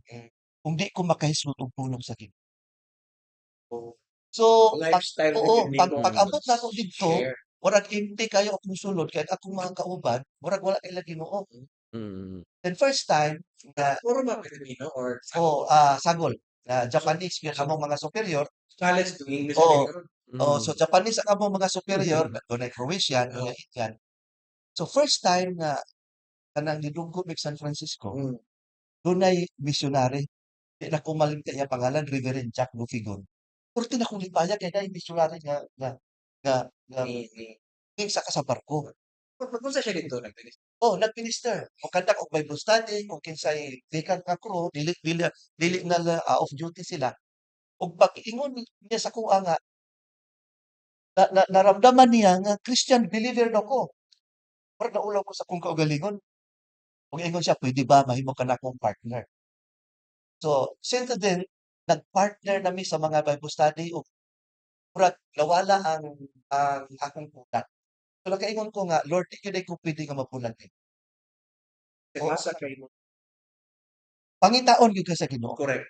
kung di ko makahisgot og pulong sa Ginoo. So, Lifestyle oo, with nimo pag-abot na ko dito, share. murag empty kayo akong sulod kay akong mga kauban, murag wala kay Ginoo. Mm. Then first time nga Puro ba Filipino or sagol na Japanese gyud among mga superior. college to English Oo. karon? So Japanese ang among mga superior, dunay Croatian, dunay Indian. So first time nga kanang nidunggo mig San Francisco, dunay missionary. Di na ko malimta iya pangalan, Reverend Jack Lufigon. Porti na kong lipaya kay nay missionary nga ning sa kasabar ko. Kung sa siya dito nagtinis. Oh, nag-minister. Kung kandak og Bible study, kung kinsay vacant nga crew, dili na off duty sila. Ug pag-ingon niya sa kuha nga naramdaman niya nga Christian believer daw ko. Murag naulaw ko sa akong kaugalingon. Ug ingon siya, "Pwede ba mahimo ka na akong partner?" So, since then, nag-partner nami sa mga Bible study ug murag nawala ang akong utang. So, nakaingon ko nga, "Lord, di gyud ko pwede nga mabulag ni." Asa kay mo. Pangitaon gyud ka sa Ginoo. Correct.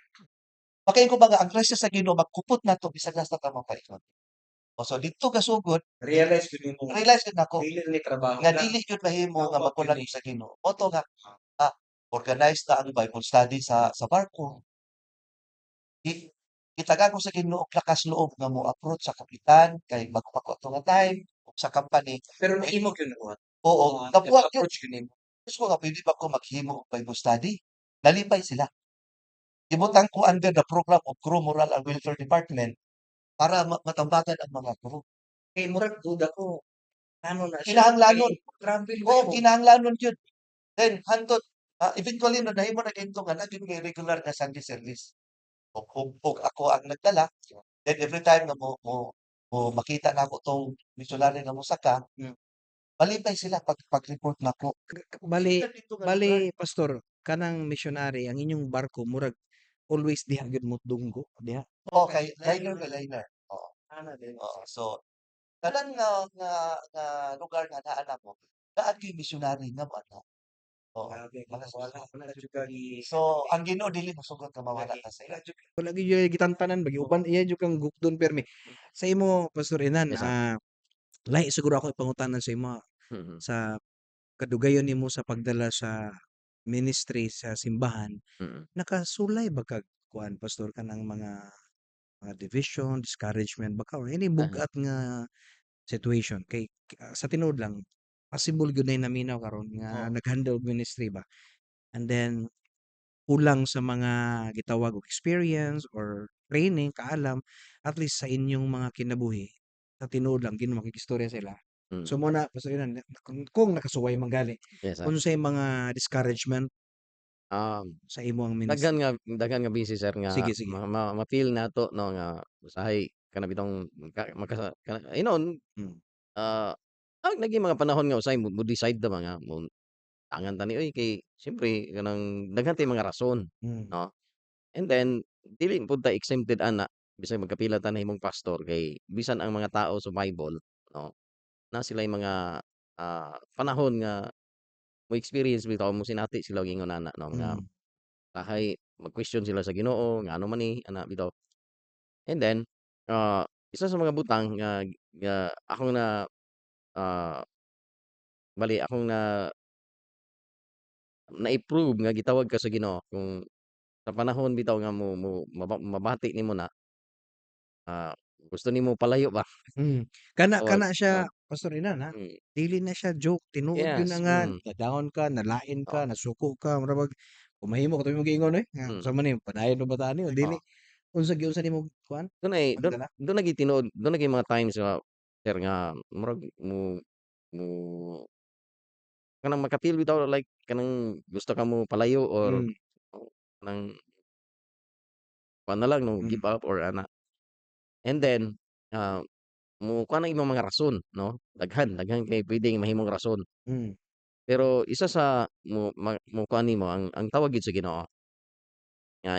Makaingon ko ba nga ang grasya sa Ginoo magkupot nato bisag nasa ta mapaingon. So, dito kasugod, Realize ko nimo. realize gid nako Dili ni trabaho nga lang. dili gyud mahimo nga mabulag sa Ginoo. Moto nga organize na ang Bible study sa barko. Gi gitagan ko sa Ginoo og lakas loob nga mo-approach sa kapitan kay bago pa ko ato nga time ug sa company. Pero nahimo gyud nabuhat. Oo, nabuhat yun. Approach gyud nimo. Gusto ko nga pwede ba ko maghimo og Bible study? Nalipay sila. Gibutang ko under the program of Crew Moral and Welfare Department para matambagan ang mga crew. Kay murag duda ko, ano na siya, Kinahanglanon. travel Oo, mo. kinahanglanon yun. Then hangtod eventually no nahimo na ginto nga na gyud may regular na Sunday service. Ug ako ang nagdala. Then every time na mo makita na ako tong missionary nga mosaka, Hmm. malipay sila pag-report nako. Bali Kita dito nga lugar. bali pastor, kanang missionary ang inyong barko murag always diha gyud mo dunggo, diha. Okay, liner by liner. Oo. Ana din. Oo. So, tanan nga lugar nga naa namo, naa gyud missionary nga mo Oo. Grabe, Mga wala jud ka So, ang Ginoo dili mosugot nga mawala ka sa iya. wala gyud yung gitantanan bagi uban iya jud kang gukdon permi. Sa imo Pastor Inan, Yes, sir. lahi siguro ako ipangutanan sa imo Mm, sa kadugayon nimo sa pagdala sa ministry sa simbahan. mm. Nakasulay ba kag kuan pastor kanang mga division, discouragement ba ka or any Aha, bugat nga situation kay sa tinuod lang possible gyud na naminaw karon nga Oo. nag-handle og ministry ba and then kulang sa mga gitawag og experience or training, kaalam at least sa inyong mga kinabuhi sa tinuod lang gid makikistorya sila. So mm. muna pastor Inan kung nakasuway man gali Yes, sir. unsay mga discouragement Um, sa imong daghan ministry? nga daghan nga busy sir nga Sige, sige. ma-feel nato no nga usahay kana bitong inon Hmm, ang naging mga panahon nga usahay mo decide ta mga mo tangan tani oy kay siyempre kanang daghan tay mga rason hmm. no. And then dili pud ta exempted ana bisan magkapila ta nahimong pastor kay bisan ang mga tao sa Bible no na sila'y mga panahon nga mo experience bitaw mo sinati sila og ingon ana no nga Mm, Tahay mag-question sila sa Ginoo nga ano man ni ana bitaw. And then, isa sa mga butang nga akong ah, bali akong na-approve nga gitawag ka sa Ginoo kung sa panahon bitaw nga mo mo mabati nimo na, gusto nimo palayo ba? hmm. Kana Tawag kana siya Pastor Inan, mm, dili na siya joke, tinuod yun na yes, nga, nadawon ka, nalain ka, oo, nasuko ka, murag kung mahimo ka imong giingon nga mm, unsa man ni padayon ba ta ani o oo. dili unsa nimo kuan pagdala? Dun lagi tinuod dun lagi mga times nga sir nga murag mo kanang maka-feel bitaw like kanang gusto ka mo palayo or Hmm, kanang kuwan na lang no, hmm, give up or ana. And then, kuha ng imong mga rason 'no, daghan kay puwedeng mahimong rason. hmm, Pero isa sa kuha nimo ang tawag gyud sa Ginoo,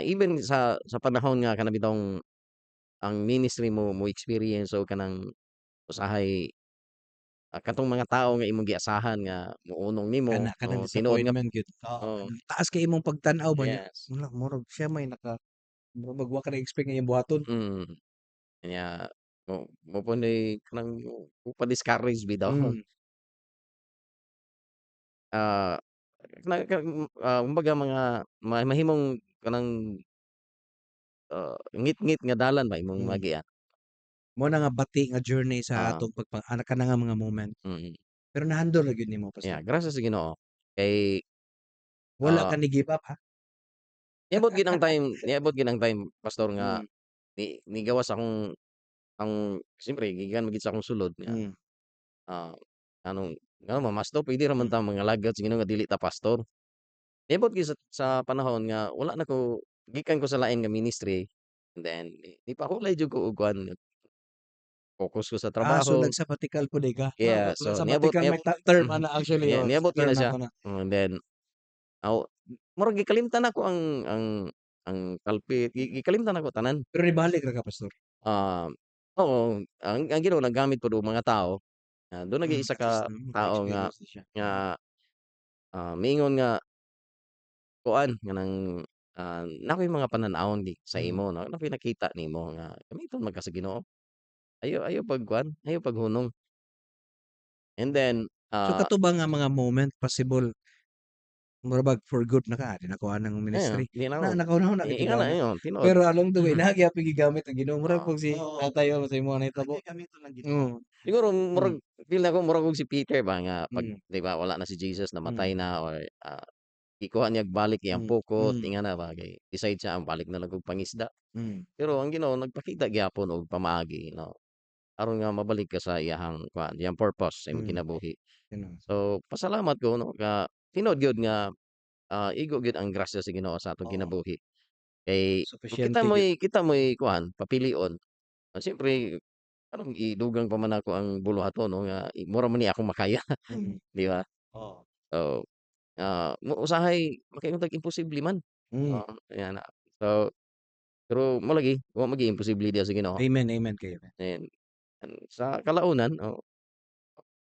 even sa panahon nga kana bitong ang ministry mo experience o kanang usahay, katong mga tao nga imong giasahan nga mounong nimo kanang o tinuod nga disappointment gyud, oo, oo, kanang taas kay imong pagtan-aw ba niya, yes, wala murag siya may murag wa ka na-expect nga iyang buhaton. mm. Kaya mo punay kanang pa-discourage bitaw. Hmm, Ah, kumbaga mga mahimong kanang, ngit-ngit nga dalan ba imong hmm. magian. Mo na nga bati nga journey sa Ah, atong kana nga mga moment. mm. Pero na-handle ra gyud nimo Pastor. Yeah, grasya sa Ginoo. Kay, Wala ah, ka ni give up ha? niabot gid ang time pastor nga Hmm, ni gawas akong ang siyempre gikan man gid sa akong sulod nga, hmm, ah, anong nga mamasto puwede ra man hmm. ta mangalagad sa Ginoo nga dili ta pastor. Niabot gid sa panahon nga wala na ko gikan ko sa lain nga ministry, and then ipahulay jud ko og kuan, focus ko sa So trabaho. nag-sabbatical pud ka? Yeah, so niabot Sabbatical may term mhm, ana actually, yeah, sa niabot gyud term na siya. nato na. And then, aw murag gikalimtan ako ang kalpit, gikalimtan ako tanan. Pero nibalik ra ka Pastor? Ah, oo, ang Ginoo naggamit pud og mga tao, dun lagi isa At least ka tao nga naka-experience na siya. nga, moingon nga kuan kanang, nakoy mga panan-awon sa Hmm. imo 'no, nakoy nakita nimo nga gamiton man ka sa Ginoo. Ayaw ayaw pagkuan, ayaw paghunong. And then, So kato ba nga mga moment possible murag for good na ka, di nakuha ng Ayun, ministry. 'di na Na ako nakauna na ingana gigamit. ayon tinuod. Pero along the way nagya pa gigamit ang Ginoo murag Oo. pag si Oo, tatay o sa imong nahitabo. lagi gamiton ng Ginoo. Mm, Siguro mm, feel nako murag og si Peter ba nga 'pag mm, 'di ba wala na si Jesus, mm, namatay na or, gikuha niyang balik iyang mm, pukot, mm, ingana ba kay decide siya ang balik na lang og pangisda. mm, Pero ang Ginoo nagpakita gyapon og pamaagi 'no, aron nga mabalik ka sa iyahang kuan, iyang purpose sa imong mm, kinabuhi. Ginoo. So, pasalamat ko 'no nga tinuod gyud nga, igo gyud ang grasya sa Ginoo sa atong Oo, kinabuhi. Kay kung Supisyente gyud. kita mo'y kuan papilion, siyempre parang idugang pa man ako ang buluhaton 'no nga mura man ni akong makaya, Mm, 'di ba? oo. So, usahay makaingon tag imposible man, mm. oo, ayan na. So, pero mo lagi wa maging imposible diha sa Ginoo. Amen, amen kayo. And sa kalaunan,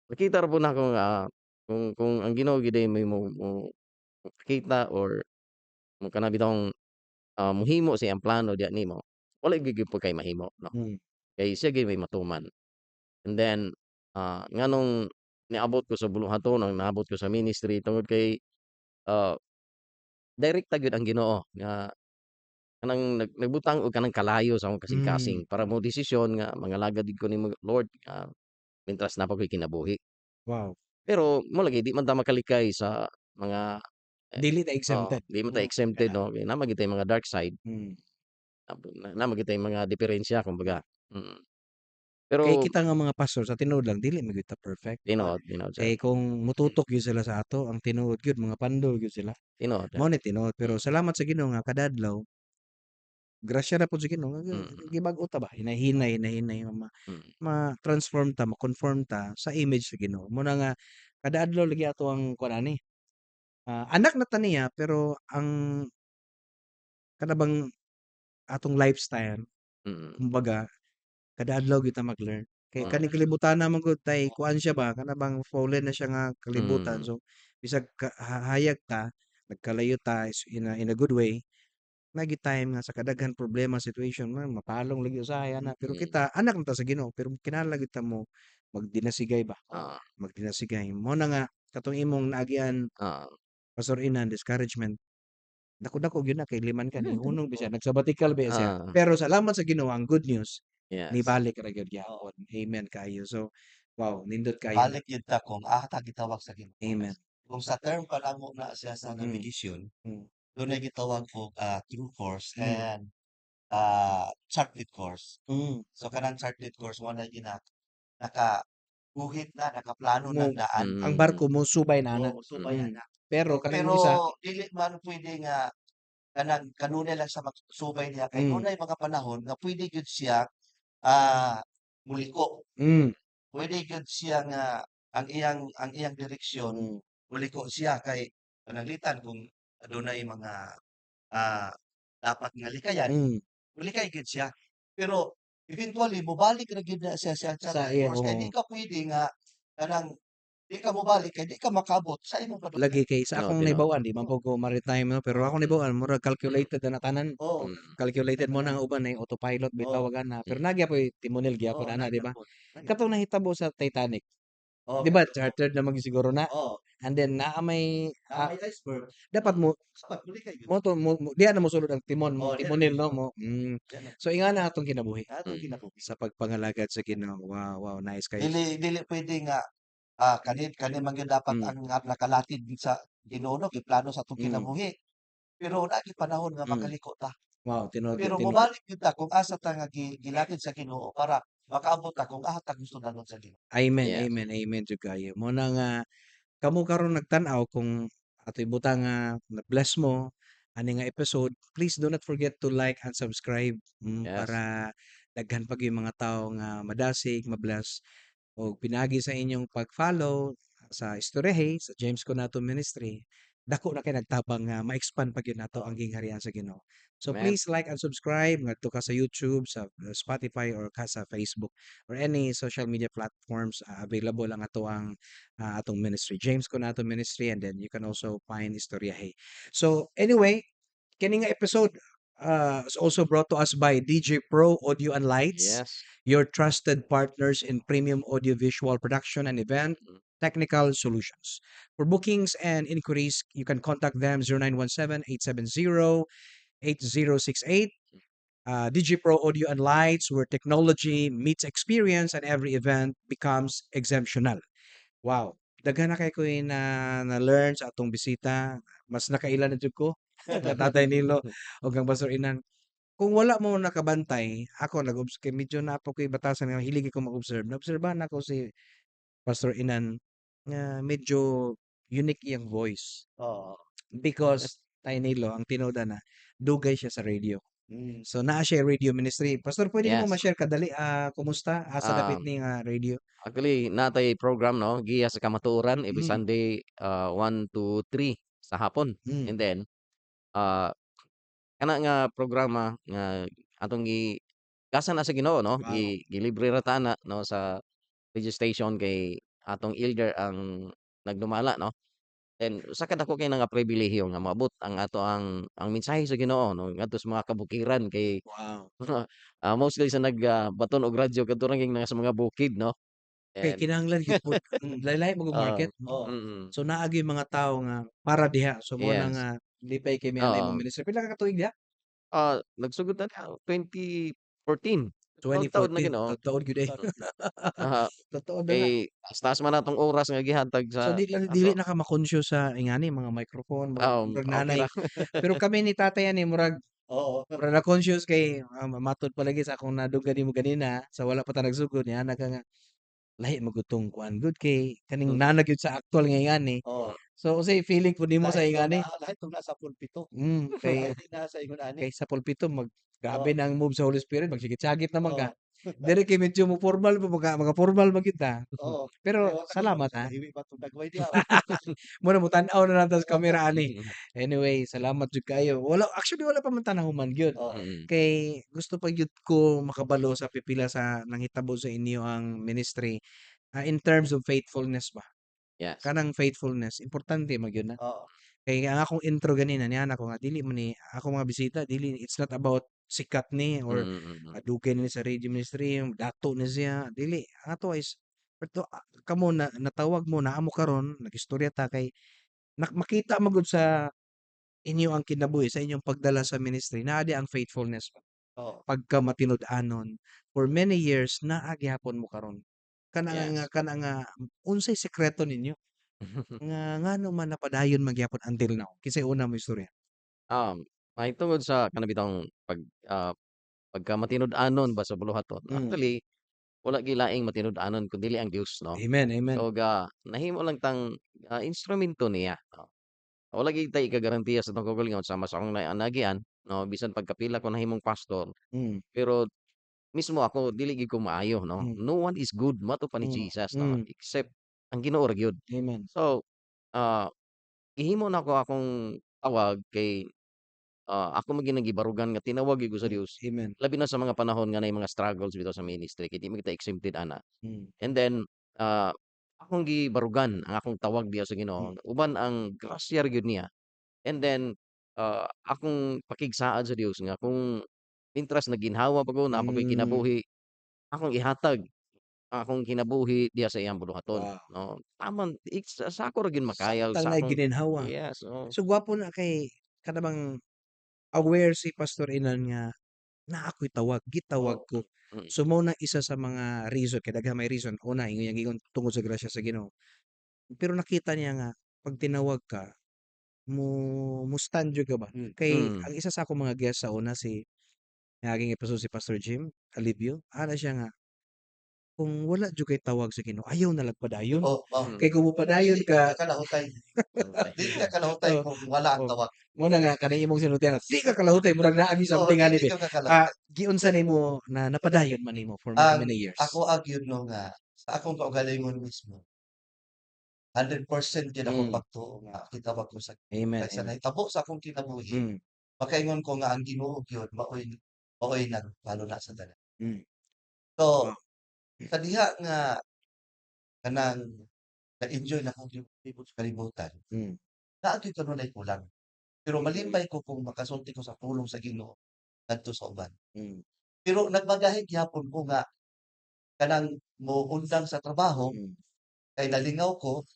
nakita ra pud nako nga kung ang Ginoo gid ay may mo makita or mo kana bitawng, mohimo sa iyang plano diha nimo, wala gyud pud kay mahimo 'no, Mm, kay siya gyud may matuman. And then, nganong niabot ko sa buluhaton, naabot ko sa ministry tungod kay, ah, direkta gyud ang Ginoo nga kanang nagbutang og kanang kalayo sa akong mm, kasing-kasing para mo desisyon nga mangalagad gid ko nimo Lord, mintras na pa ko'y kinabuhi. wow. Pero mo lagi di man ta makalikay sa mga, eh, Dili ta exempted. di man ta Mm, exempted kaya 'no, kay nama gid tayong mga dark side, Mm. nama gid tayong mga diferensya kumbaga, mm. Pero Kay kita nga mga pastor sa tinuod lang dili man gyud ta perfect. tinuod sir, Kay kung mm, mututok gyud sila sa ato, ang tinuod gyud mga pandol gyud sila. tinuod sir, Mao ni tinuod, pero mm, salamat sa Ginoo nga kada adlaw grasya ra pud sa Ginoo nga mm, gibag-o ta ba hinay-hinay, hinay-hinay nga mm, ma-transform ta, ma-conform ta sa image sa Ginoo. Muna nga kada adlaw lagi ato ang kuan ani, anak na ta niya pero ang kada bang atong lifestyle mm, kumbaga kada adlaw kita mag-learn. Kay mm, kaning kalibutan naman gud tay kuan siya ba, kana bang fallen na siya nga kalibutan. mm, So bisag hayag ta, nagkalayo ta in a good way, lagi time nga sa kadaghan problema, situation man mapalong lagi usahay ana. Pero mm, kita anak na ta sa Ginoo, pero kinahanglan lagi ta mo magdinasigay ba, oo. oo, magdinasigay. Mao na nga katong imong naagian oo, Pastor Inan discouragement. Dako-dako gyud na kay liman ka ni hunong Oh, bisan nag-sabbatical ba siya. oo, Pero salamat sa Ginoo ang good news yes, nibalik ra gyud oo. gyapon. Amen kayo. So, wow, nindot kayo na. Balik yun ta kung ata gitawag sa Ginoo. Amen. Kung sa term pa lang mo na siya sa Mm, navigation, mm, dunay gitawag og, true course mm, and, charted course. mm. So kanang charted course mo na nakaguhit na, nakaplano Mo ng daan. ang mm, barko mo subay na ana. Oo, musubay mm, Mm. ana. Pero kanang Pero yung isa dili man puwede nga kanunay lang siya magsubay niya kay mm, dunay mga panahon nga puwede gyud siya, muliko. mm, Puwede gyud siya nga ang iyang direksyon mm, muliko siya kay pananglitan kung adunay mga, ah, dapat nga likayan, mm. molikay gyud siya. Pero eventually mobalik ra gyud na siya sa Sa charted iya course kay di oo. ka puwede nga kanang di ka mobalik kay di ka makaabot sa imong Lagi kadugay. kay sa tinuod, akong tinuod, nahibawan di man po ko maritime 'no, pero Oo, akong nahibawan murag mm, calculated na tanan. oo, mm, Calculated mo na tanan. ang uban ay autopilot Oo, bitaw ana. Pero mm, nagyapoy timonel gyapon oo, ana, di ba? nagyapon, Katong nagyapon. nahitabo sa Titanic, Oo, 'di ba katuto. chartered naman gyud siguro na, Oo, and then naa may, na may iceberg, dapat mo dapat molikay gyud. mo to mo diha na mosulod ang timon mo Oo, diyan na timonel 'no mosulod. mo, Diyan na. So ingana atong kinabuhi Atong mm, kinabuhi. sa pagpangalagad sa Ginoo. Wow, wow, nice kayo. Dili dili puwede nga, kani kani man gyud dapat Mm, ang nakalatid sa Ginoo no, giplano sa atong mm, kinabuhi. Pero naay panahon nga mm. makaliko ta. Wow, tinuod Pero tinuod. mobalik gyud ta kung asa ta nga gilatid sa Ginoo para makaabot ta kung asa ta gusto danon sa Ginoo. Amen, yes, amen, amen jud kayo. Mo na nga kamo karon nagtan-aw kung ato'y butang nga na-bless mo ani nga episode, please do not forget to like and subscribe, yes, para daghan pa gyud mga tawo nga madasig, ma-bless o pinagi sa inyong pag-follow sa Istoryahe sa James Conato Ministry. Dako na kay nagtabang nga ma-expand pa gyud nato ang Oo, gingharian sa Ginoo. So amen, please like and subscribe ngadto ka sa YouTube, sa Spotify or ka sa Facebook or any social media platforms, available ang ato ang atong ministry James Conato Ministry, and then you can also find Istoryahe. So anyway, kini nga episode is also brought to us by DJ Pro Audio and Lights, yes, your trusted partners in premium audiovisual production and event. Technical Solutions. For bookings and inquiries, you can contact them 0917-870-8068. DigiPro Audio and Lights, where technology meets experience and every event becomes exemptional. Wow! Daghan na kay ko na-learn sa atong bisita. Mas nakailan na jud ko nga Tatay Nilo ug ang Pastor Inan. Kung wala mo nakabantay, ako kay medyo na po ko'y batasan nga hilig ko mag-observe. Naobserbahan ako si Pastor Inan nga medyo unique iyang voice. Oo. Because Tay Nilo, ang tinoda na, dugay siya sa radio. Mm. So naa siya radio ministry. Pastor, pwede nimo Yes. ma-share kadali, kumusta asa dapit Um, ni nga radio? Actually, natay program, no? Giya sa kamatuoran every Mm, Sunday, 1 to 3 sa hapon. mm. And then, uh, kana nga programa nga atong gasa na sa Ginoo, no? Wow. Gilibre ra ta na, no, sa radio station kay atong elder ang nagdumala, no? And usa ka dako kay nga pribilehiyo nga maabot ang ato ang mensahe sa Ginoo, no, ngadto sa mga kabukiran kay Wow. mostly sa baton og radyo kadto ra gyud sa mga bukid, no? Kay And kinahanglan gyud pud lahi-lahi mo market. Oo. So naa gyud mga tawo nga para diha. So mo na nga yes. lipay kay mi anay imong Oo. ministry. Pila ka tuig diha? Nagsugod na 2014. Taud-taud na 2014. Ginoo. Taud-taud gyud ay. Aha, Totoo na nga. kay taas man natong oras nga gihatag So sa dili ato. na ka ma-conscious sa ingani mga microphone murag Okay nanay. ra. Pero kami ni tatay ani Oo. murag na-conscious kay matod palagi sa akong nadunggan nimo ganina sa wala pa ta nagsugod ni ana ka nga lahi magutong kuan good kay kaning Mm, nanag gyud sa aktual nga ingani. Oo. So unsay feeling pud nimo sa ingani? Lahat tong nasa pulpito. Kay Lahi nasa ingon ani. sa pulpito grabe Oo. na ang move sa Holy Spirit magsigit-sagit naman ka. Oo. Diri kay medyo mo formal pa mga formal man kita. Oo. Pero Ayaw ta salamat mahiwi pa tong dagway diha. Muna mo tan-aw na lang tas kamera ani. mm, Anyway, salamat jud kayo. Wala pa man tanahuman gyud. Oo. mm. Kay gusto pa gyud ko makabalo sa pipila sa nanghitabo sa inyo ang ministry, in terms of faithfulness ba. Yes. Kanang faithfulness importante man gyud na. Oo. Kay ang akong intro ganina niana ko nga dili man ni ako mga bisita it's not about sikat ni Mm, or mm. dugay ni sa radio ministry, dato ni siya, dili. Ang ato is kamo na natawag mo naa mo karon nagistorya ta kay makita mo gud sa inyo ang kinabuhi sa inyong pagdala sa ministry naa di ang faithfulness mo. Oo. Pagka matinud-anon for many years naa gyapon mo karon. Yes. Kana nga unsay sekreto ninyo nga ngano man napadayon man gyapon until now? Kinsay una mo istorya? Mahitungod sa kanang bitong pagka matinud-anon ba sa buluhaton. Mm. Actually, wala gilaing matinud-anon kundi ang Dios, no? Amen, amen. So nahimo lang tang instrumento niya, no? Wala gyud tay ikagarantiya sa tong kaugalingon sama sa akong naagian, no? Bisan pagkapila ko nahimong pastor, Mm, pero mismo ako dili gyud ko maayo, no? mm, No one is good mato pa ni mm, Jesus, no? mm. Except ang Ginoo ra gyud. Amen. So, ah, gihimo na ko akong tawag kay ako man gyud nagibarugan nga tinawag gyud ko sa Dios. Amen. Labi na sa mga panahon nga nay mga struggles bitaw sa ministry kay di man kita exempted ana. Mm, And then, ah, akong gibarugan ang akong tawag diha sa mm, Ginoo, uban ang grasya ra gyud niya. And then, akong pakigsaad sa Dios nga kung mintras naginhawa pa ko, naa pa ko'y mm. kinabuhi, akong ihatag ang akong kinabuhi diha sa iyang buluhaton, Wow. no. Taman sa ako ra gyud makayal Samtang sa na'y akong gininhawa. yes, oo. So gwapo na kay kada bang aware si Pastor Inan nga naa ako'y tawag, gitawag Oo. ko. Mm, So mao na isa sa mga reason kay daghang may reason. Una, ingon tungod sa grasya sa Ginoo. Pero nakita niya nga 'pag tinawag ka, mo-stand jud ka ba. Mm. Kay mm, ang isa sa akong mga guest sa una si naging episode si Pastor Jim Alibio, ana siya nga, kung wala jud kay tawag sa Ginoo, ayaw na lang padayon. Oo. Oo. mm, Kay kung mopadayon Dili ka ka kalahutay. okay. Dili ka kalahutay oo, kung wala ang oo. tawag. Mao na nga kanang imong sinultian, "Di ka kalahutay murag naa gyud Oo, something ani dili be." ka kalahutay. Giunsa nimo na napadayon man nimo for many, Ang many years? ako agyud no nga sa akong kaugalingon mismo, 100% gyud ako Mm, pagtuo nga gitawag ko sa Amen, kaysa amen. nahitabo sa akong kinabuhi. Mm, Makaingon ko nga ang Ginoo gyud mao'y nagbaluna sa tanan. mm. So, Wow. sa diha nga kanang na-enjoy na akong libot sa kalibutan, Mm, naa gyud kanunay kulang. Pero mm, malipay ko kung makasulti ko sa pulong sa Ginoo ngadto sa uban. mm, Pero nagbagahe gyapon ko nga kanang moundang sa trabaho mm. kay nalingaw ko,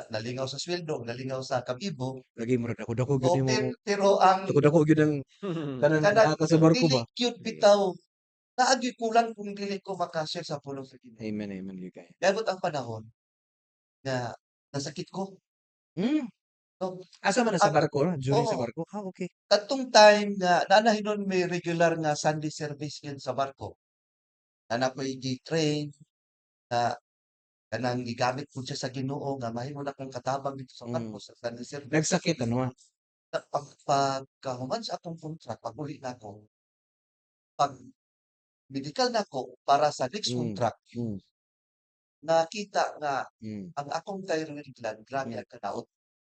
nalingaw sa sweldo, nalingaw sa kabibo. Lagi mo dako-dako gyud O nimo pero ang dako-dako gyud ang kanang kanang ata sa barko dili ba? gyud bitaw naa gyud kulang kung dili ko maka-share sa pulong sa Ginoo. Amen, amen gyud kayo. Niabot ang panahon nga nasakit ko. Hmm, So, asa man na sa ang barko, during sa oo, barko? Ah, okay. kadtong time nga naanahinon may regular nga Sunday service yun sa barko. Na nakoy gi-train na kanang gigamit pud siya sa Ginoo nga mahimo na kong katabang dito sa barko Hmm. sa Sunday service. Nagsakit ano? Pagkahuman sa akong contract, pag-uli nako, pag medical nako para sa next Hmm, contract, hmm, nakita nga hmm. ang akong thyroid gland grabe Hmm. ang kadaot.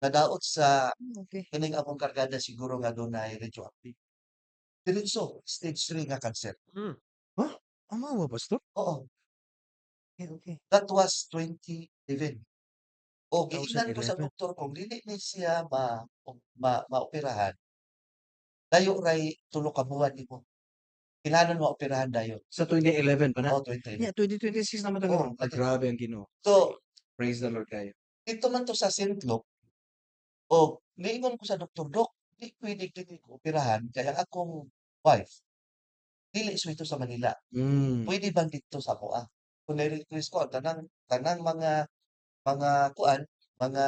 Nadaot sa Okay. kining among kargada siguro nga dunay radioactive. Diretso, stage 3 nga cancer. Hmm. Ha? Ama ba pastor? Oo, Okay, okay. that was 2011. O giingnan ko sa 2011. doktor kung dili ni siya maoperahan, dayo ray tulo ka buwan nimo. Kinahanglan maoperahan dayon. Sa 2011 pa na? Oo, 2011. Yeah, 2026 naman Oo, karon. Grabe ang Ginoo. So, Praise the Lord kayo. dito man to sa Sintlop, o niingon ko sa doktor, "Dok, di puwede kini ko operahan kaya ang akong wife dili suwito sa Manila. Hmm. Puwede bang dito sa amoa?" Kung nai-request ko ang tanang mga kuan, mga,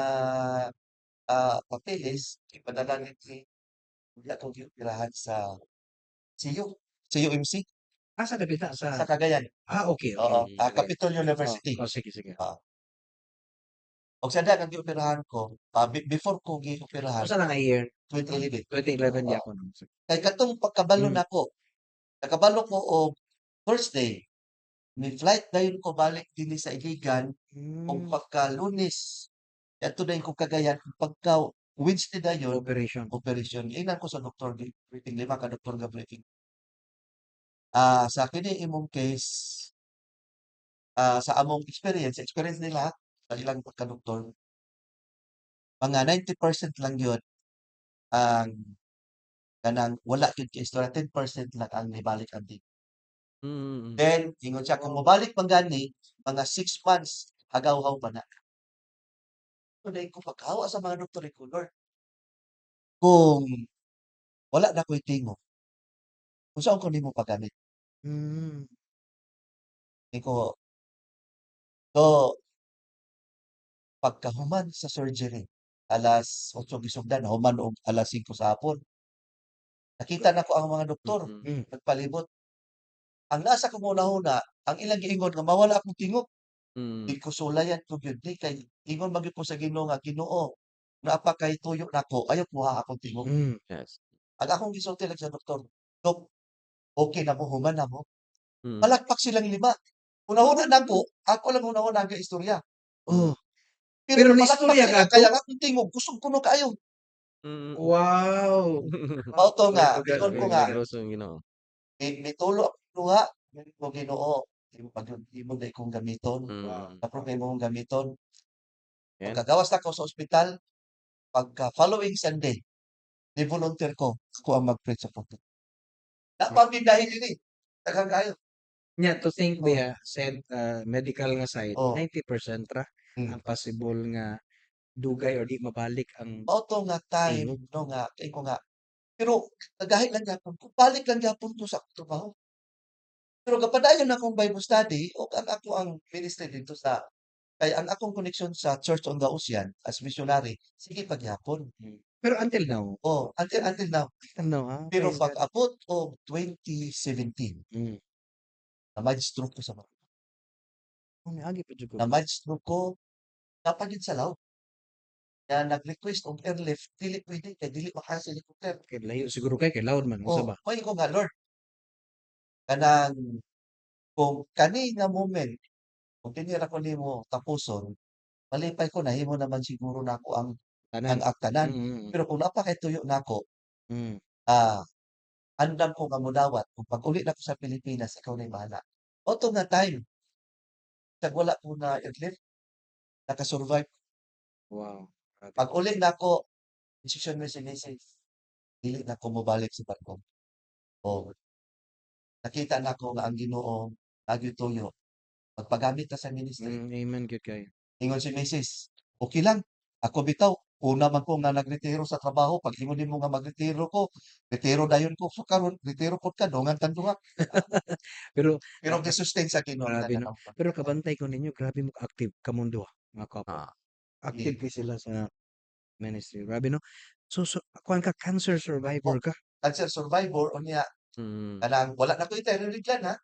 papeles ipadala ni di ako gioperahan sa CU, CUMC Asa dapita sa sa Cagayan. ah, okay, okay. Oo, Okay. Capital Oh, University. oh, sige, sige. Oo. Og sada nga gioperahan ko, before ko gioperahan, Unsa na nga year? 2011. 2011 Oo. gyapon. Kay katong pagkabalo Hmm. nako, nakabalo ko og Thursday, ni flight dayon ko balik dinhi sa Iligan og Hmm. pagka-Lunes, adto dayon ko Cagayan, pagka Wednesday dayon, Operation. operasyon. Ingnan ko sa doktor, briefing, 5 ka doktor nga briefing. Sa kini imong case, sa among experience nila, sa ilang pagka-doktor, mga 90% lang yun ang kanang wala gyud kay istorya, 10% lang ang nibalik ang tig. Mm. Then ingon siya kung mobalik man gani, mga 6 months hagaw-haw pa na. Tunay ko pagkahawa sa mga doktor ko, Lord, kung wala na ko'y tingog, unsaon ko nimo pagamit? Hmm. Niko, so pagkahuman sa surgery, alas 8 gisugdan, human og alas 5 sa hapon. Nakita nako ang mga doktor, Mm. Hmm. nagpalibot. Ang nasa kong una-una, ang ilang giingon nga mawala akong tingog. Mm. Di ko sulayan ko gyud ni kay ingon man gyud ko sa Ginoo nga Ginoo, naapa kay tuyo nako, ayaw kuha akong tingog. Hmm. Yes. Ang akong gisulti lang sa doktor, "Dok, okey na mo, human na mo." Mm. Palakpak silang 5. Una-una nako, ako lang una-una ang istorya. Oh, Pero pero palakpak naistorya sila ka kaya to? ang akong tingog kusog kuno kaayo. Mm. Wow! Mao to nga, Glory to God, ingon ko glory nga, to God. Generoso ang Ginoo. mitulo ako duha, ingon ko Ginoo, imo day kong gamiton, Wow. Mm. approve imong gamiton. Yan. Pagkagawas nako sa ospital, pagka following Sunday, ni-volunteer ko, ako ang mag-preach sa pulpit. Napamindahil yun eh. Daghang kaayo. Yeah, to think Oh, diha said medical nga side, oh. 90% ra ang possible nga dugay or di mabalik ang Mao to nga time tingog. no nga kay ko nga pero nagahit lang gyapon ko, balik lang gyapon ko sa akong trabaho. Pero kapadayon akong Bible study o ang ako ang ministry dito sa kay ang akong connection sa Church on the Ocean as missionary, sige pagyapon. Pero until now, Oh, until now. ano, Pero praise God. pag-abot og 2017, Hmm. na-mild stroke ko sa mga. Agi pa jud ko. Na-mild stroke ko, napagid sa law. Kaya nag-request og airlift, dili pwede kay dili makaya sa helicopter. Kay layo siguro kay loud man unsa Oh, ba? may ko nga Lord, kanang kung kani nga moment, kung tinira ko nimo tapuson, malipay ko nahimo naman siguro nako ang Tanan. aktanan. Mm. Pero kung napa kay tuyo nako, Mm. ah, andam ko nga modawat kung pag-uli nako sa Pilipinas, ikaw na'y bahala. Oto nga time, kag wala ko na airlift, naka-survive. Wow. Grabe. Pag-uli nako, desisyon mi si Mrs. Dili na ko mobalik sa barko. Oh, nakita nako nga ang Ginoo nagyutuyo. Magpagamit ta sa ministry. Amen gyud kay. Ingon si misis, "Okey lang, ako bitaw una man ko nga nagretiro sa trabaho, pag-ingon nimo nga magretiro ko, retiro dayon ko. So karon retiro pod ka, dungan tang duha." Ah, Pero pero gi-sustain sa Ginoo ang grabe tanan 'no. ng Pero pamilya. kabantay ko ninyo, grabe mo ka-active kamong duha, mga couple. Ah, Active Yes. kayo sila sa ministry, grabe 'no. So kuwan ka, cancer survivor Oh, ka? cancer survivor unya mm, kanang wala na ko'y thyroid gland, ha.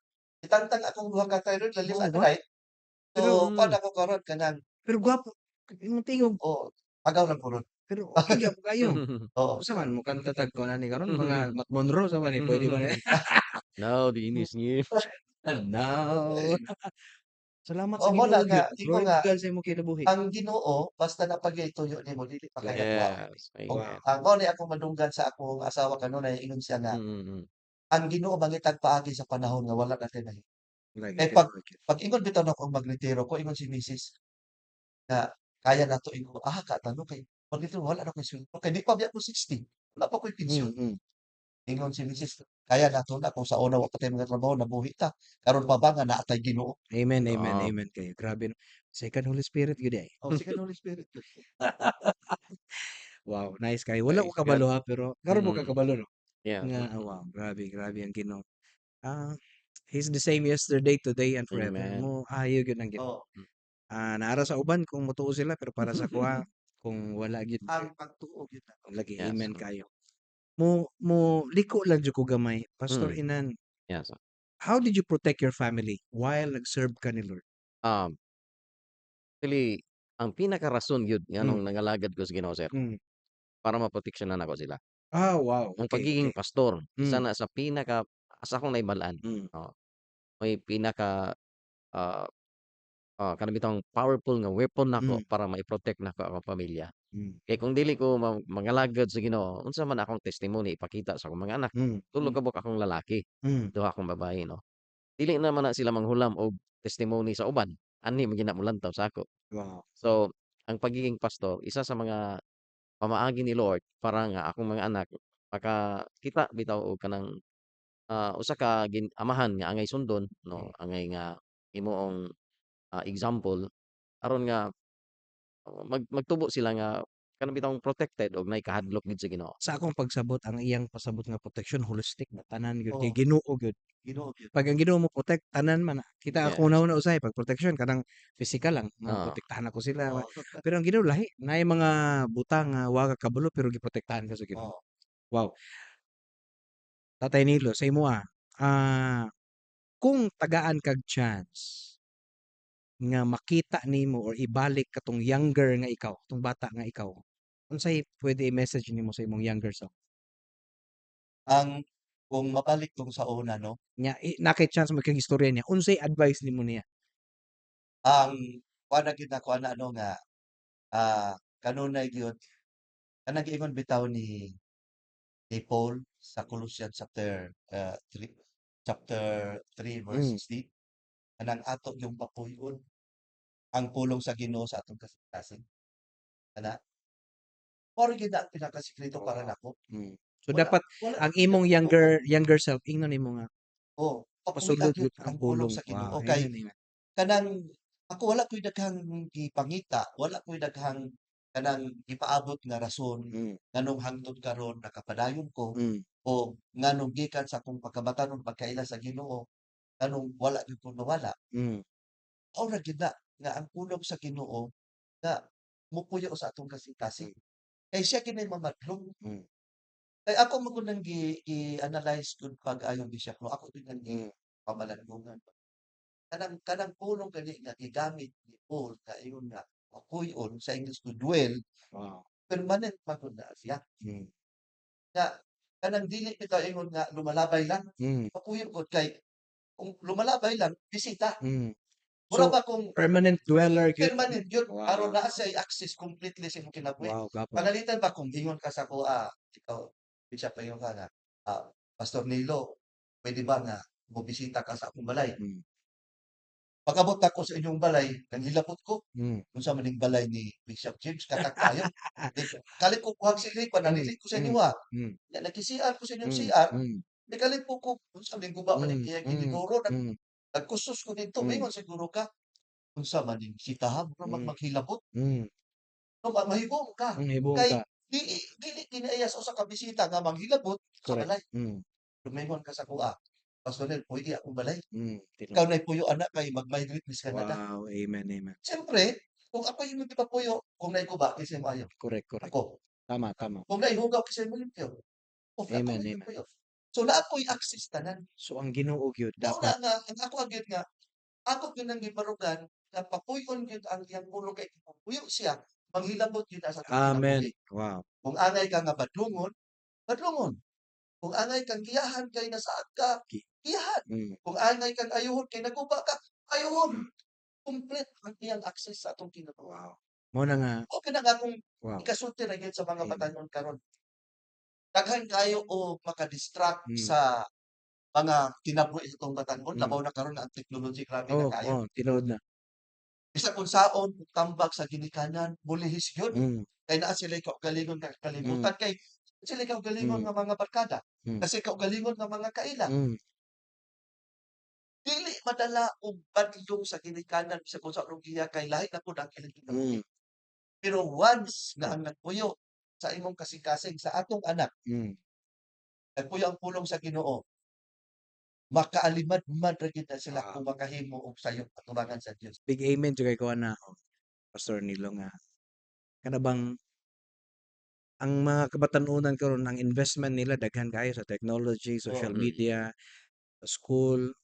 Itangtang akong duha ka thyroid gland left Oh, and wow! right. Pero So, kuwan mm. ako karon kanang pero gwapo, imong tingog, oo, agaw lang ko ron. pero okey gyapon kayo. Oo. Unsa man mukanta tag kuan ani karon, mga Matt Monroe sa man ni, puwede man eh. Now dinis ni Now. Salamat Oo, sa mo na Ginoo nga gyud. ingon Glory to nga God sa imong kinabuhi. ang Ginoo basta napagay tuyo nimo dili pa kay Wow, naglaom. Yes, Og wow. amen. ang mao ni akong madunggan sa akong asawa kanunay ingon siya nga, Mm. ang Ginoo mangitag paagi sa panahon nga wala natin mahit. Lagi Eh, tinuod gyud. pag ingon bitaw na akong magretiro ko, ingon si misis nga, "Kaya nato," ingon ko, "Ah, katanong kay magretiro wala na ko'y sweldo kay di pa biya ko 60, wala pa ko'y pensyon." Mm. Ingon si misis, "Kaya nato na kung sa una wa pa tayo nagatrabaho nabuhi ta, karon pa ba nga naa tay Ginoo." Amen, amen, Oo. amen kayo. Grabe 'no. Second Holy Spirit gyud ay. Oh, sige Holy Spirit. Wow, nice kayo. Wala ko Praise God. kabalo ha, pero karon mo Mm. kakabalo 'no? Yeah. Nga wow, grabe, grabe ang Ginoo. Ah, He's the same yesterday, today, and forever. Amen. Mo ayo gyud ang Ginoo. Oh, Naara sa uban kung matuo sila, pero para sa kuha, kung wala gyud ang pagtuo gyud na. lagi Yes. amen kayo. Mo liko lang jud ko gamay. Pastor Mm. Inan, Yes. how did you protect your family while nag-serve ka ni Lord? Um, actually, ang pinakarason yun Hmm, nganong nangalagad ko sa Ginoo, sir, hmm. para maproteksyonan ako sila. Wow, Ang okay, pagiging okay. pastor, isa Hmm, na sa pinaka sa akong nahibalaan, hmm, oo, may pinaka, ah, kanang bitawng powerful nga weapon hmm, nako para mai-protect nako akong pamilya. hmm, Kay kung dili ko mangalagad sa Ginoo, unsa man akong testimony ipakita sa akong mga anak. hmm, Tulo ka buok akong lalaki, hmm. duha akong babae, no. Dili naman na sila manghulam og testimony sa uban, ani man gina molantaw sa ako. Wow. So, ang pagiging pastor, isa sa mga pamaagi ni Lord para nga akong mga anak makakita bitaw og kanang, usa ka amahan nga angay sundon, no, Hmm. angay nga himuong, example aron nga magtubo sila nga kanang bitawng protected og nay kahadlok gid sa Ginoo. Sa akong pagsabot, ang iyang pasabot nga protection holistic na tanan gyud kay Oh, Ginoo gyud. Ginoo gyud. Pag ang Ginoo mo protect tanan man na. Kita ako Yes, una-una usahay pag protection kanang physical lang, oo, maprotektahan ako sila. Oh, Pero ang Ginoo lahi, naay mga butang nga wa ka kabalo pero giprotektahan ka sa Ginoo. oh. Wow. Tatay Nilo, sa imo kung tagaan kag chance nga makita nimo or ibalik katong younger nga ikaw, katong bata nga ikaw, unsay pwede i-message nimo sa imong younger self? Ang kung mabalik kung sa una 'no, Nya nakay chance mo kag istorya niya, unsay advice nimo niya? ang kuwan na gyud nako ana ano nga, kanunay gyud kanang giingon bitaw ni Paul sa Colossians chapter 3 verse Hmm, 16, kanang ato yung papuy-on ang pulong sa Ginoo sa atong kasigtasan, ana. Mao gyud na ang pinakasikreto para wow. nako. Hmm. So Wala dapat wala ang gyud imong ako tuon. younger self ingnon nimo nga Papuy-an pasulod gyud gyud ang ang pulong pulong. sa Wow, Ginoo kay amen, amen. kanang ako wala ko'y daghang gipangita, wala ko'y daghang kanang gipaabot nga rason Hmm, nganong hangtod karon nakapadayon ko hmm, o nganong gikan sa akong pagkabatanon pagkaila sa Ginoo, nganong wala gyud ko nawala. hmm, Mao ra gyud na nga ang pulong sa Ginoo nga mopuyo sa atong hmm, kasigtasan. Kay siya kini mamadlong. hmm, Kay ako man gud nang gi-analyze gud pag-ayo bishop 'no, ako din nang hmm. pamalandungan. Kanang kanang pulong gani nga gigamit ni Paul kaingon nga mapuy-on sa English to dwell, Wow. permanent man gud na siya. Hmm, Nga kanang dili bitaw ingon nga lumalabay lang, hmm, mapuyon gud kay kung lumalabay lang bisita. hmm. Mura So ba kung permanent dweller gyud. permanent yun aron Wow, naa siya'y access completely sa imong kinabuhi. wow, gapon. Pangalitan ba kung ingon ka sa ako, ikaw bishop paingon ka nga, Pastor Nilo, puwede ba nga mobisita ka sa akong balay? Hmm, Pag-abot ako sa inyong balay, nanghilabot ko, hmm, unsa man ning balay ni Bishop James katak kayo. Di kalit ko kuhang silid pa hmm, nanilit ko sa hmm, inyo, hmm, Nga nag-CR ko sa inyong hmm, CR, hmm, di kalit ko unsa ning guba man ni hmm, kaya hmm, ginidoro hmm, nagkusos ko dito, hmm, ingon siguro ka. unsa man ning sitahan mo Mm. maghilabot, Mm. no mahibong ka. Hibong Kay ka. dili kini sa usa ka bisita nga manghilabot sa Correct. balay. Mm. Lumingon ka sa kuha, "Pastor Nel, puwede akong balay?" Tinuod. Ikaw nay puyo ana kay mag-migrate ni sa Canada. Wow, amen, amen. Siyempre, kung ako yung nagpapuyo, kung naiguba kisay maayo, Correct, correct. ako. Tama, tama. Kung naihugaw kisay mo limpyo, kung ako Amen, yung amen. nagpapuyo. So na ako'y access tanan. So ang Ginoo gyud Mao dapat na nga ang ako ang gyud nga, ako gyud ang gibarugan nga papuyon gyud ang iyang pulo kay kung puyo siya, manghilabot gyud na sa atong amen. kinabuhi. Wow. Kung angay ka nga badungon, badungon. Kung angay kang giyahan kay nasaad ka, Gi giyahan. mm. Kung angay kang ayuhon kay naguba ka, ayuhon. Complete ang iyang access sa atong kinabuhi. Wow. Mao na nga Okay na nga kung wow. ikasulti ra gyud sa mga Amen. batanon karon. Daghan kayo o maka-distract Mm. sa mga kinabuhi sa atong batanon. Mm. Labaw na karon ang technology grabe na Oh, kayo. tinuod na. Bisag kung saon tambak sa ginikanan, bulihis yun. Mm. Kay naa sila'y kaugalingon nga Mm. kalibutan kay sila'y kaugalingon Mm. nga mga barkada. Mm. Kasi kaugalingon nga mga kaila. Mm. Dili madala og badlong sa ginikanan bisag kung sa anong giya kay lahi na pud ang ilang kinabuhi. Mm. Pero once nga ang nagpuyo sa imong kasing-kasing sa atong anak, Mm. nagpuyo ang pulong sa Ginoo, makaalimad-mad ra gyud na sila Wow. kung makahimo og sayop atubangan sa Dios. Big amen jud kay kuan na Pastor Nilo nga kana bang ang mga kabatanunan karon ang investment nila daghan kayo sa technology, social Oo. media, sa school.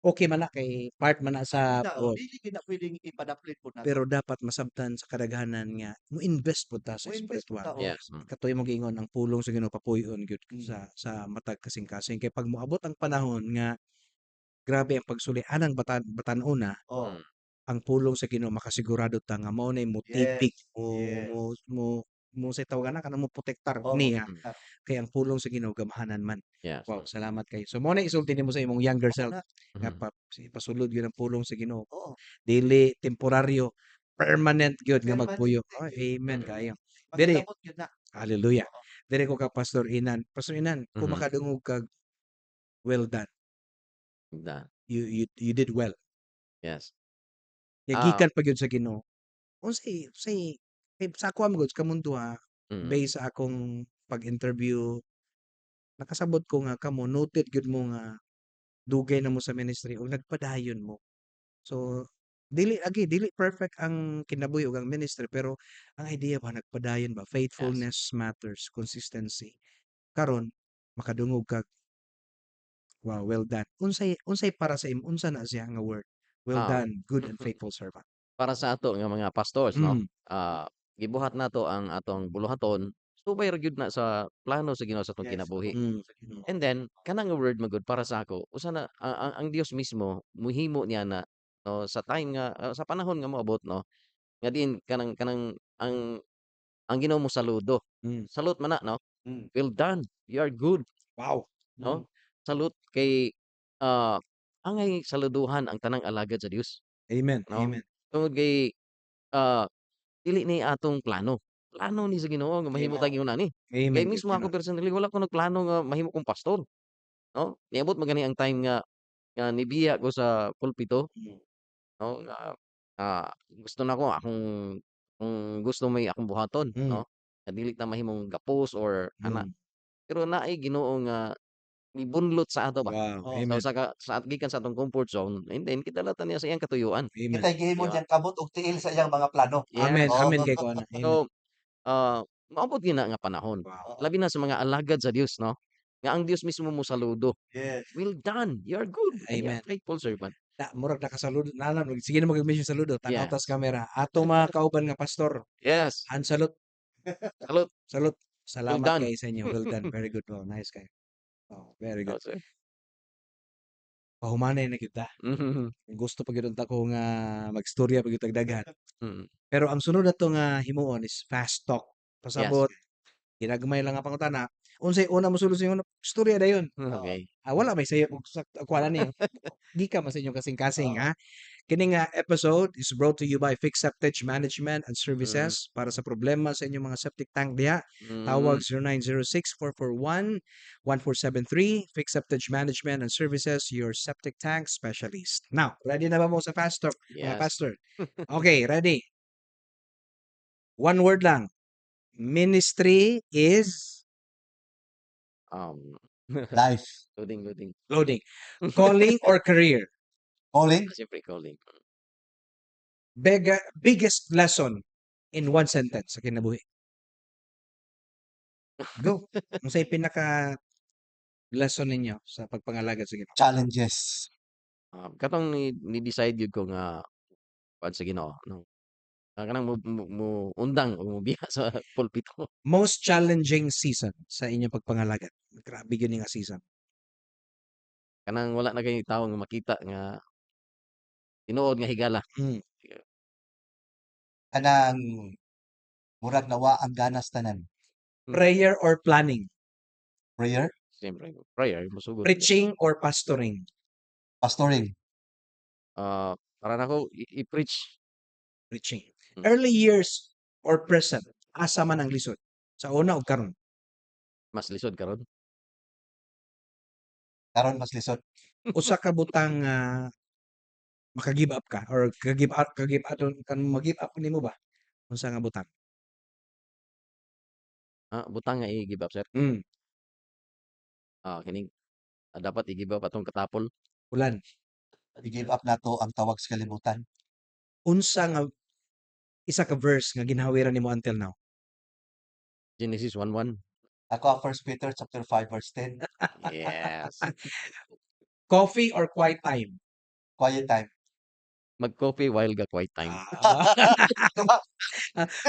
Okay man na kay part man na sa buot. Dili gyud na pwedeng ipadaplit pud nato. Pero dapat masabtan sa kadaghanan nga mo-invest pud ta sa Mo-invest pud espirituwal. ta, Yes. Katuy mo giingon ang pulong sa Ginoo papuy-on gyud Mm. sa matag kasing-kasing kay pag moabot ang panahon nga grabe ang pagsuli-anang batan-ona, Oh, Mm. ang pulong sa Ginoo makasigurado ta nga mao nay yes, motipik mo yes. mo mo mo say tawagan na kanang mo protektar Oo, niya Mm. kay ang pulong sa Ginoo gamhanan man. Yes. Wow, salamat kayo. So mao na isulti nimo sa imong younger amo self na. nga Mhm. ipasulod gyud ang pulong sa Ginoo. Oo, Dili temporaryo, permanent gyud nga permanent magpuyo. na Ay, gyud. amen Mm. kayo. Diri, Maghilabot gyud na. hallelujah. Oo, Diri ko ka Pastor Inan. Pastor Inan, kung Mhm. makadungog kag well done. Da You did well. yes. Nga Ah, gikan pa gyud sa Ginoo. Unsay kay sa ako man gud kamundo ha, mm. based sa akong pag-interview, nakasabot ko nga kamo noted gyud mo nga dugay na mo sa ministry ug nagpadayon mo. So dili perfect ang kinabuhi ug ang ministry pero ang idea ba nagpadayon ba Yes. faithfulness matters, consistency. Karon makadungog kag wow, well done. Unsay para sa imo unsa na siya nga word? Well Ah, done, good and faithful servant. para sa ato nga mga pastors, no, Mm. gibuhat nato ang atong buluhaton, subay ra gyud na sa plano sa Ginoo sa atong yes. kinabuhi. Mm. Sa Ginoo. And then kanang nga word magud para sa ako, usa na ang Dios mismo muhimo niya na no, sa time nga sa panahon nga moabot no, nga diin kanang kanang ang Ginoo mo saludo. Mm. Salute man na no. Mm. Well done, you are good, Wow. Mm. no. Salute kay ah, angay saluduhan ang tanang alagad sa Dios, Amen. no. Amen. Tungod kay ah, dili ni atong plano. Plano ni sa Ginoo nga mahimo Amen. tag ingon ani. Kay Amen gyud mismo ako tinuod. personally wala ko nagplano nga mahimo kong pastor, no. Niabot man gani ang time nga nibiya ko sa pulpito, Mm. no, nga gusto nako akong kung gusto may akong buhaton, Mm. no. Nga dili ta mahimong gapos or ana. Mm. Pero naay Ginoo nga mibunlot sa ato ba. Wow. Oo. So Amen. sa gikan sa atong comfort zone and then kidalatan niya sa iyang katuyuan, Amen. Kita'y di gihimo ba? niyang kabut og tiil sa iyang mga plano. Amen. Yes. Oo. Amen kay kuana. Amen. So, maabot gina nga panahon. Wow. Oo. Labi na sa mga alagad sa Dios, no? Nga ang Dios mismo mo saludo. Yes. Well done, you are good, and you are Amen. faithful servant. Murag nakasaludo nalam sige na mag-mission saludo tanaw tas Yes. kamera. Ato mga kauban nga pastor. Yes. Salute. Salute. Salute. Well Salamat done. kay sa inyo. Well done. Very good. Oh, nice kayo. Oh, very good. Oh, sir. Pahumanay na kita. Mhm. Gusto pa gyud unta ko nga magstorya pa gyud tag daghan. Mm. Pero ang sunod ato nga himuon is fast talk. Yes. Pasabot ginagmay lang nga pangutana. Unsay una mosulod sa inyo istorya dayon? Oo. Okay. Wala may sayo og kuana ni. Gikan man sa inyong kasing-kasing Oo. ha. Kini nga episode is brought to you by Fix Septage Management and Mm, Services. Para sa problema sa inyong mga septic tank diha, mm. tawag 0906-441-1473. Fix Septage Management and Services, your septic tank specialist. Now, ready na ba mo sa pastor, mga Yes. pastor? Okay, ready. One word lang. Ministry is Um, Life. loading. loading. Calling or career? Calling. Siyempre calling. Biggest lesson in one sentence sa kinabuhi. Go. Unsay pinaka lesson ninyo sa pagpangalaga sa Ginoo? Challenges. Katong ni-decide gyud ko nga kuan sa Ginoo, no? Kanang mo undang o mobiya sa pulpito. Most challenging season sa inyong pagpangalaga. Grabe gyud nga season. Kanang wala na kay tawo nga makita nga tinuod nga higala. Mm. Kanang murag nawa ang ganas tanan. Prayer or planning? Prayer. Siyempre prayer masugod. Preaching or pastoring? Pastoring. Para nako i-preach. Preaching. Mm. Early years or present? Asa man ang lisod? Sa una o karon? Mas lisod karon. Karon mas lisod. Usa ka butang maka-give up ka or ka-give up kan mag-give up nimo ba? Unsa nga butang? Butang nga i-give up sir. Mm. Kining dapat i-give up atong katapol. Ulan. I-give up nato ang tawag sa kalibutan. Unsa nga isa ka verse nga ginhawiran nimo until now? Genesis 1:1. Ako ang 1 Peter chapter 5 verse 10. Yes. Coffee or quiet time? Quiet time. Mag-coffee while ga quiet time.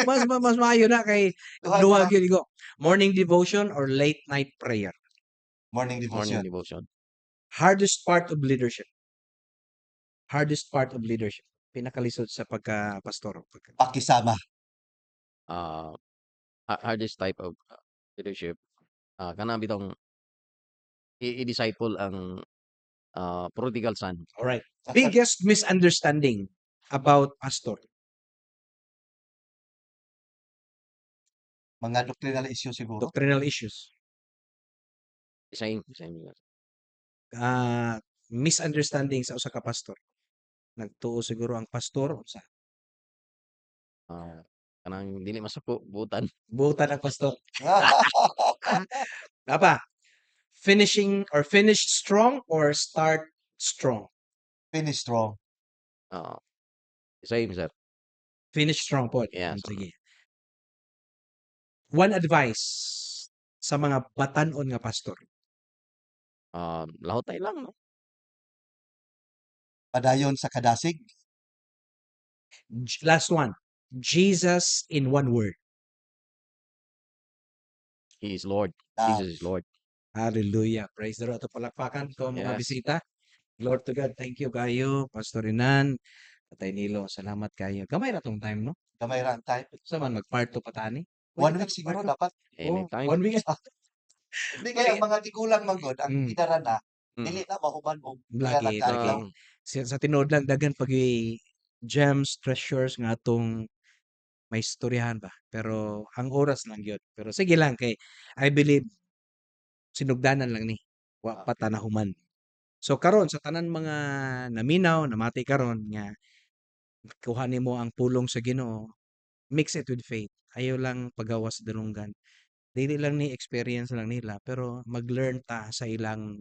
Mas maayo na kay Duha duha na. gyud ko. Morning devotion or late night prayer? Morning Morning devotion. devotion. Hardest part of leadership? Hardest part of leadership? Pinakalisod sa pagka-pastor? Pakisama. Hardest type of leadership. Kanang bitong i-disciple ang prodigal son. Alright. Biggest misunderstanding about pastor? Mga doctrinal issue siguro. Doctrinal issues. Same. Misunderstanding sa usa ka pastor? Nagtuo siguro ang pastor unsa? Kanang dili masuko butan. Butan ang pastor. Apa? Finish strong or start strong? Finish strong. Same sir. Finish strong po. Yes. Sige. One advice sa mga batan-on nga pastor. Lahotay lang no. Padayon sa kadasig. Last one. Jesus in one word. He is Lord. Love. Jesus is Lord. Hallelujah. Praise the Lord. Ito palakpakan ko mga Yes. bisita. Glory to God. Thank you kayo, Pastor Renan. Tatay Nilo, salamat kayo. Gamay na tong time, no? Gamay ra ang time. Sa man mag-part 2 pa tani. 1 week siguro dapat. Anytime. 1 week. Hindi kaya ang mga tigulang manggod ang Mm. idara na Mm. dili na mahuman og Lagi. lang. Sa tinuod lang dagan pag gems, treasures nga atong may istoryahan ba. Pero ang oras lang yun. Pero sige lang kay I believe sinugdanan lang ni. Wa pa ta nahuman. So karon sa tanan mga naminaw, namati karon nga kuha nimo ang pulong sa Ginoo, mix it with faith. Ayaw lang pagawas dalunggan. Dili lang ni experience lang nila pero mag-learn ta sa ilang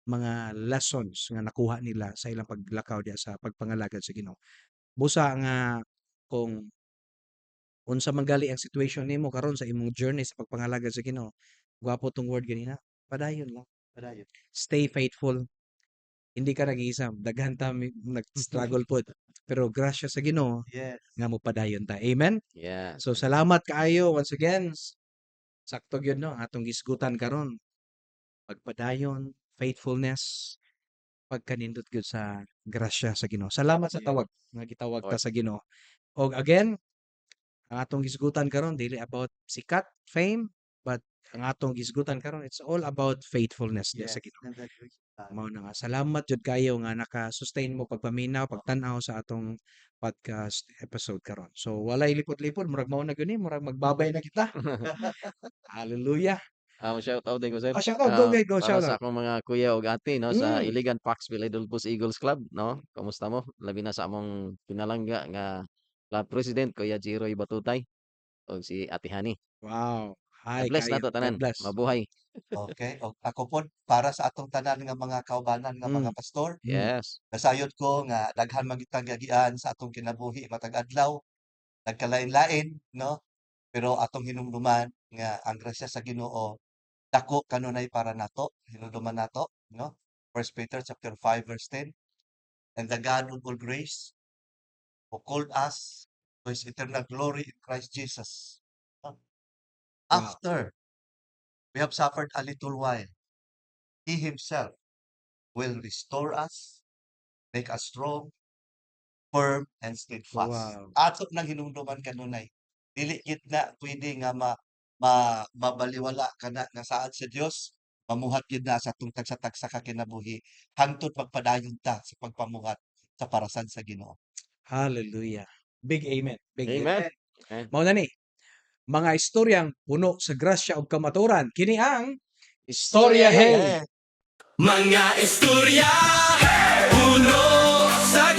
mga lessons nga nakuha nila sa ilang paglakaw diya sa pagpangalagad sa Ginoo. Busa nga kung unsa man gali ang situation nimo karon sa imong journey sa pagpangalagad sa Ginoo. Gwapo tong word ganina. Padayon lang. Padayon. Stay faithful. Hindi ka nag-iisa. Daghan ta nag-struggle pod. Pero grasya sa Ginoo Yes. nga mo padayon ta. Amen. Yes. So salamat kaayo once again. Sakto gyud no atong gisgutan karon. Pagpadayon, faithfulness, pagkanindot gyud sa grasya sa Ginoo. Salamat sa tawag nga gitawag ta sa Ginoo. Og again, ang atong gisgutan karon dili about sikat, fame, but ang atong gisgutan karon it's all about faithfulness diya sa Ginoo. Mao na nga. Salamat jud kayo nga naka-sustain mo pagpaminaw, pagtan-aw sa atong podcast episode karon. So walay lipot-lipot, murag mao na gani, murag magbabay na kita. Hallelujah. Shout out din ko sir. Shout out, go ahead, go Para shout sa out. akong mga kuya ug ate no sa Mm. Iligan Paxville Idolpus Eagles Club no. Kamusta mo? Labi na sa among pinalangga nga club president Kuya Jiroy Batutay ug si Ate Hani. Wow. God Hi bless kayo. nato God tanan. bless. Mabuhay. Okay, o ako pod para sa atong tanan nga mga kaubanan nga mga Mm. pastor, Yes. nasayod ko nga daghan man kitang gagian sa atong kinabuhi matag adlaw, nagkalain-lain, no? Pero atong hinumduman nga ang grasya sa Ginoo dako kanunay para nato, hinumduman nato, no? First Peter chapter 5 verse 10, and the God of all grace who called us to his eternal glory in Christ Jesus. No? Wow. After we have suffered a little while, he himself will restore us, make us strong, firm, and steadfast. Wow. Ato nang hinumduman kanunay. Dili gid na pwede nga mabaliwala ka na nga saad sa Dios, mamuhat gid na sa atong tagsa-tagsa ka kinabuhi hangtod pagpadayon ta sa pagpamuhat sa parasan sa Ginoo. Hallelujah. Big amen. Big amen. Amen. Amen. Mao na ni. Mga istoryang puno sa grasya ug kamatuoran. Kini ang Istorya Hey. Yeah. Mga istorya puno sa